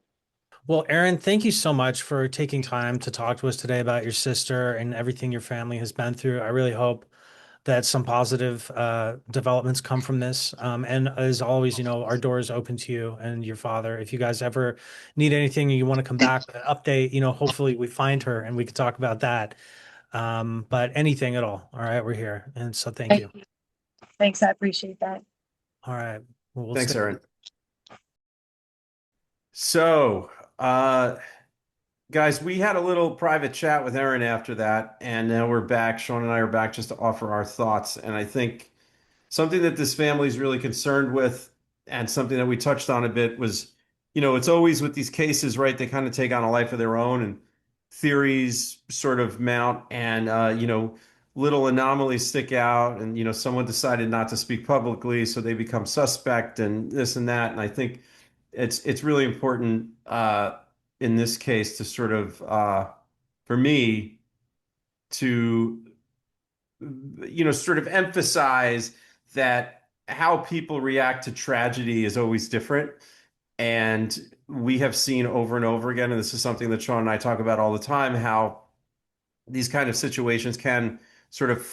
Well, Erin, thank you so much for taking time to talk to us today about your sister and everything your family has been through. I really hope that some positive developments come from this. And as always, our door is open to you and your father. If you guys ever need anything and you want to come back, update, hopefully we find her and we can talk about that. But anything at all right, we're here. And so thank Thank you. you. Thanks, I appreciate that. All right. Well, we'll Thanks, stay. Erin. So, guys, we had a little private chat with Erin after that, and now we're back. Sean and I are back just to offer our thoughts. And I think something that this family is really concerned with, and something that we touched on a bit was, it's always with these cases, right? They kind of take on a life of their own, and theories sort of mount, and little anomalies stick out, and someone decided not to speak publicly, so they become suspect, and this and that. And I think it's really important in this case to sort of for me to sort of emphasize that how people react to tragedy is always different. And we have seen over and over again, and this is something that Sean and I talk about all the time, how these kind of situations can sort of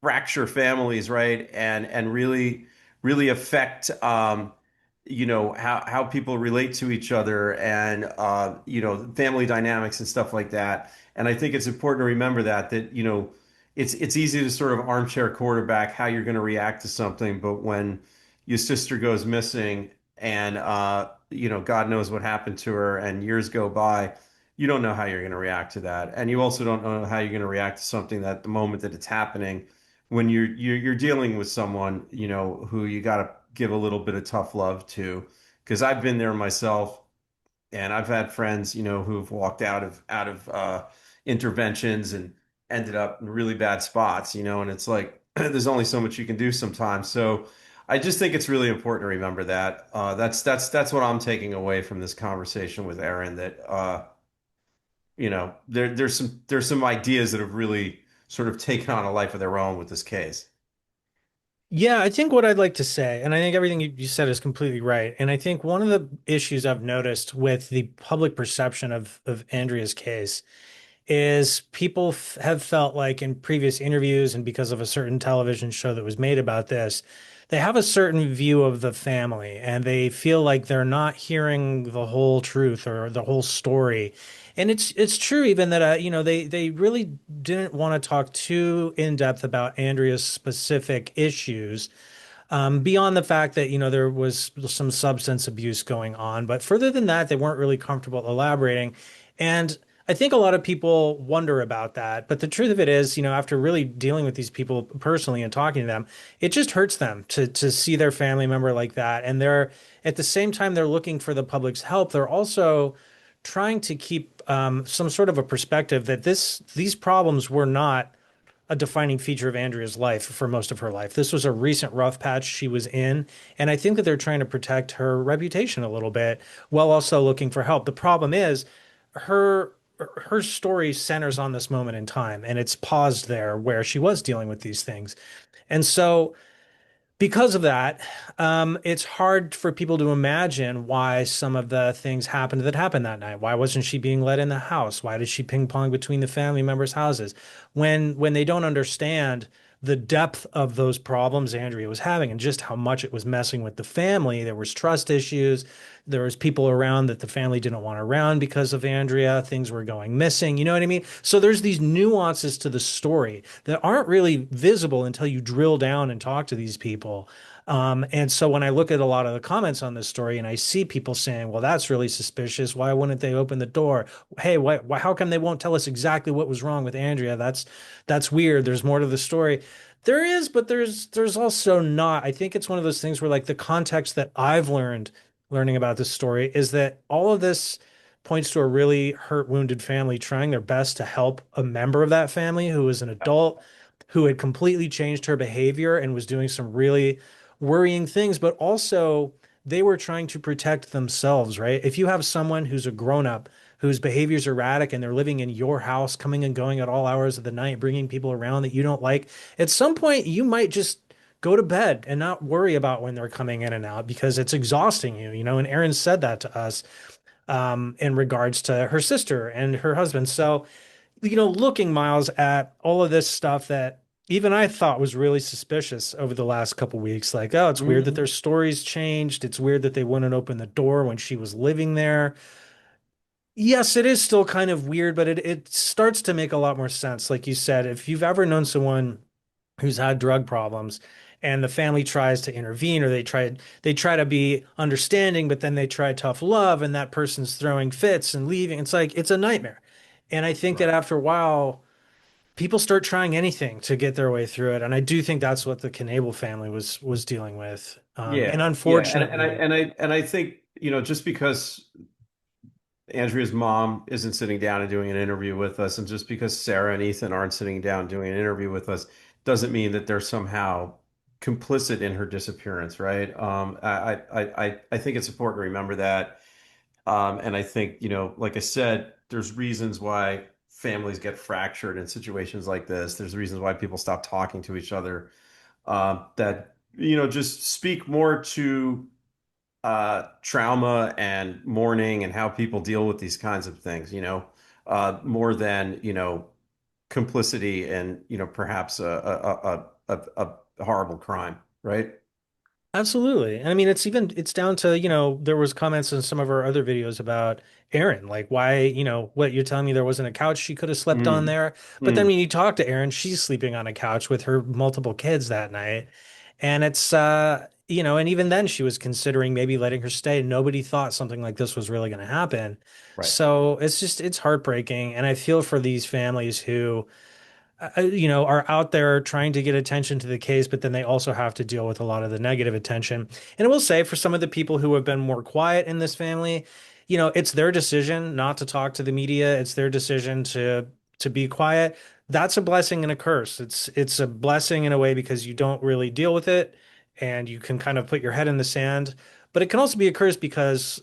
fracture families, right? And really affect how people relate to each other, and family dynamics and stuff like that. And I think it's important to remember that it's easy to sort of armchair quarterback how you're going to react to something, but when your sister goes missing, and God knows what happened to her, and years go by, you don't know how you're going to react to that. And you also don't know how you're going to react to something that the moment that it's happening, when you're dealing with someone, who you got to give a little bit of tough love to. Because I've been there myself, and I've had friends, who've walked out of interventions and ended up in really bad spots, and it's like there's only so much you can do sometimes. So I just think it's really important to remember that. That's what I'm taking away from this conversation with Erin, that there's some ideas that have really sort of taken on a life of their own with this case. Yeah, I think what I'd like to say, and I think everything you said is completely right. And I think one of the issues I've noticed with the public perception of Andrea's case is people have felt like in previous interviews and because of a certain television show that was made about this, they have a certain view of the family and they feel like they're not hearing the whole truth or the whole story. And it's true even that they really didn't want to talk too in depth about Andrea's specific issues, beyond the fact that, there was some substance abuse going on. But further than that, they weren't really comfortable elaborating. And I think a lot of people wonder about that. But the truth of it is, after really dealing with these people personally and talking to them, it just hurts them to see their family member like that. And they're at the same time they're looking for the public's help, they're also trying to keep some sort of a perspective that these problems were not a defining feature of Andrea's life for most of her life. This was a recent rough patch she was in, and I think that they're trying to protect her reputation a little bit while also looking for help. The problem is her her story centers on this moment in time, and it's paused there where she was dealing with these things. And so because of that, it's hard for people to imagine why some of the things happened that happened that night. Why wasn't she being let in the house? Why did she ping pong between the family members' houses? When they don't understand the depth of those problems Andrea was having and just how much it was messing with the family. There was trust issues. There was people around that the family didn't want around because of Andrea. Things were going missing. You know what I mean? So there's these nuances to the story that aren't really visible until you drill down and talk to these people. And so when I look at a lot of the comments on this story and I see people saying, well, that's really suspicious. Why wouldn't they open the door? Hey, how come they won't tell us exactly what was wrong with Andrea? That's weird. There's more to the story. There is, but there's also not. I think it's one of those things where like the context that I've learned learning about this story is that all of this points to a really hurt, wounded family trying their best to help a member of that family who was an adult who had completely changed her behavior and was doing some really worrying things, but also they were trying to protect themselves, right? If you have someone who's a grown up whose behavior's erratic and they're living in your house, coming and going at all hours of the night, bringing people around that you don't like, at some point you might just go to bed and not worry about when they're coming in and out because it's exhausting you. And Erin said that to us in regards to her sister and her husband. So, looking, Miles, at all of this stuff that even I thought was really suspicious over the last couple weeks, like, oh, it's weird that Mhm. their stories changed. It's weird that they wouldn't open the door when she was living there. Yes, it is still kind of weird, but it starts to make a lot more sense. Like you said, if you've ever known someone who's had drug problems and the family tries to intervene or they try to be understanding, but then they try tough love and that person's throwing fits and leaving, it's like it's a nightmare. And I think that Right. after a while people start trying anything to get their way through it, and I do think that's what the Knabel family was dealing with. And Yeah, yeah, unfortunately, and I think, just because Andrea's mom isn't sitting down and doing an interview with us, and just because Sarah and Ethan aren't sitting down doing an interview with us, doesn't mean that they're somehow complicit in her disappearance, right? I think it's important to remember that. And I think, like I said, there's reasons why families get fractured in situations like this. There's reasons why people stop talking to each other, that, just speak more to trauma and mourning and how people deal with these kinds of things, more than, complicity and, perhaps a horrible crime, right? absolutely. And I mean, it's down to, there was comments in some of our other videos about Erin, like why, what you're telling me there wasn't a couch she could have slept on Mm, there. But then mm, when you talk to Erin, she's sleeping on a couch with her multiple kids that night. And it's and even then she was considering maybe letting her stay. Nobody thought something like this was really going to happen. right. So it's heartbreaking. And I feel for these families who are out there trying to get attention to the case, but then they also have to deal with a lot of the negative attention. And I will say, for some of the people who have been more quiet in this family, it's their decision not to talk to the media. It's their decision to be quiet. That's a blessing and a curse. It's a blessing in a way because you don't really deal with it and you can kind of put your head in the sand. But it can also be a curse because,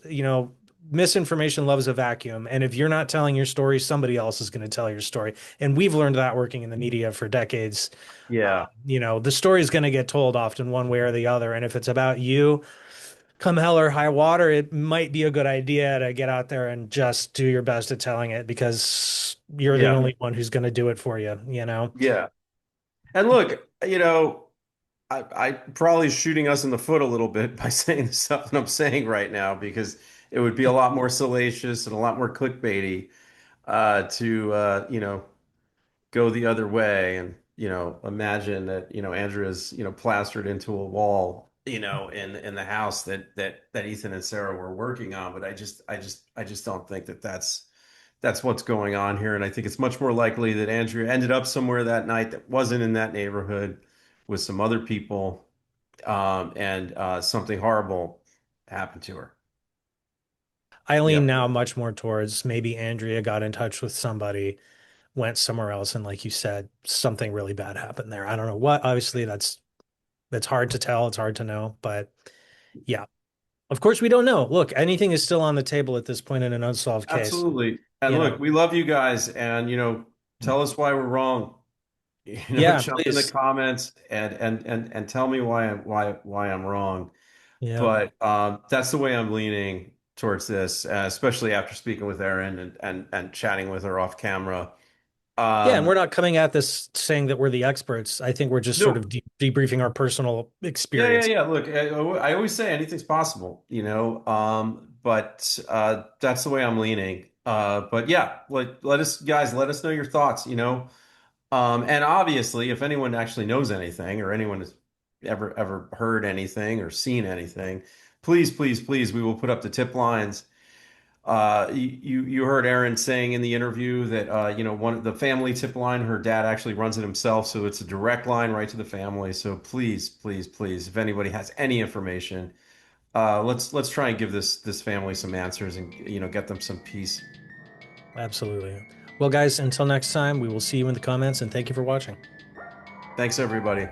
misinformation loves a vacuum. And if you're not telling your story, somebody else is going to tell your story. And we've learned that working in the media for decades. Yeah. The story is going to get told often one way or the other. And if it's about you, come hell or high water, it might be a good idea to get out there and just do your best at telling it because you're the Yeah. only one who's going to do it for you, you know? Yeah. And look, I probably shooting us in the foot a little bit by saying the stuff that I'm saying right now because it would be a lot more salacious and a lot more clickbaity to go the other way and imagine that Andrea's plastered into a wall in the house that Ethan and Sarah were working on. But I just don't think that that's what's going on here. And I think it's much more likely that Andrea ended up somewhere that night that wasn't in that neighborhood with some other people, and something horrible happened to her. I Yeah, lean now much more towards maybe Andrea got in touch with somebody, went somewhere else, and like you said, something really bad happened there. I don't know what. Obviously, that's hard to tell. It's hard to know, but yeah. Of course, we don't know. Look, anything is still on the table at this point in an unsolved case. absolutely. And You look, know, we love you guys, and tell us why we're wrong. yeah, Jump in the please. comments and tell me why I'm wrong. Yeah. But that's the way I'm leaning towards this, especially after speaking with Erin and chatting with her off camera. Yeah, and we're Um, not coming at this saying that we're the experts. I think we're just sort no, of debriefing our personal yeah, experience. yeah. Look, I always say anything's possible, but that's the way I'm leaning. But yeah, let us guys let us know your thoughts. And obviously, if anyone actually knows anything or anyone has ever heard anything or seen anything, please, please, please, we will put up the tip lines. You heard Erin saying in the interview that one of the family tip line, her dad actually runs it himself, so it's a direct line right to the family. So please, please, please, if anybody has any information, let's try and give this family some answers and get them some peace. Absolutely. Well, guys, until next time, we will see you in the comments and thank you for watching. Thanks, everybody.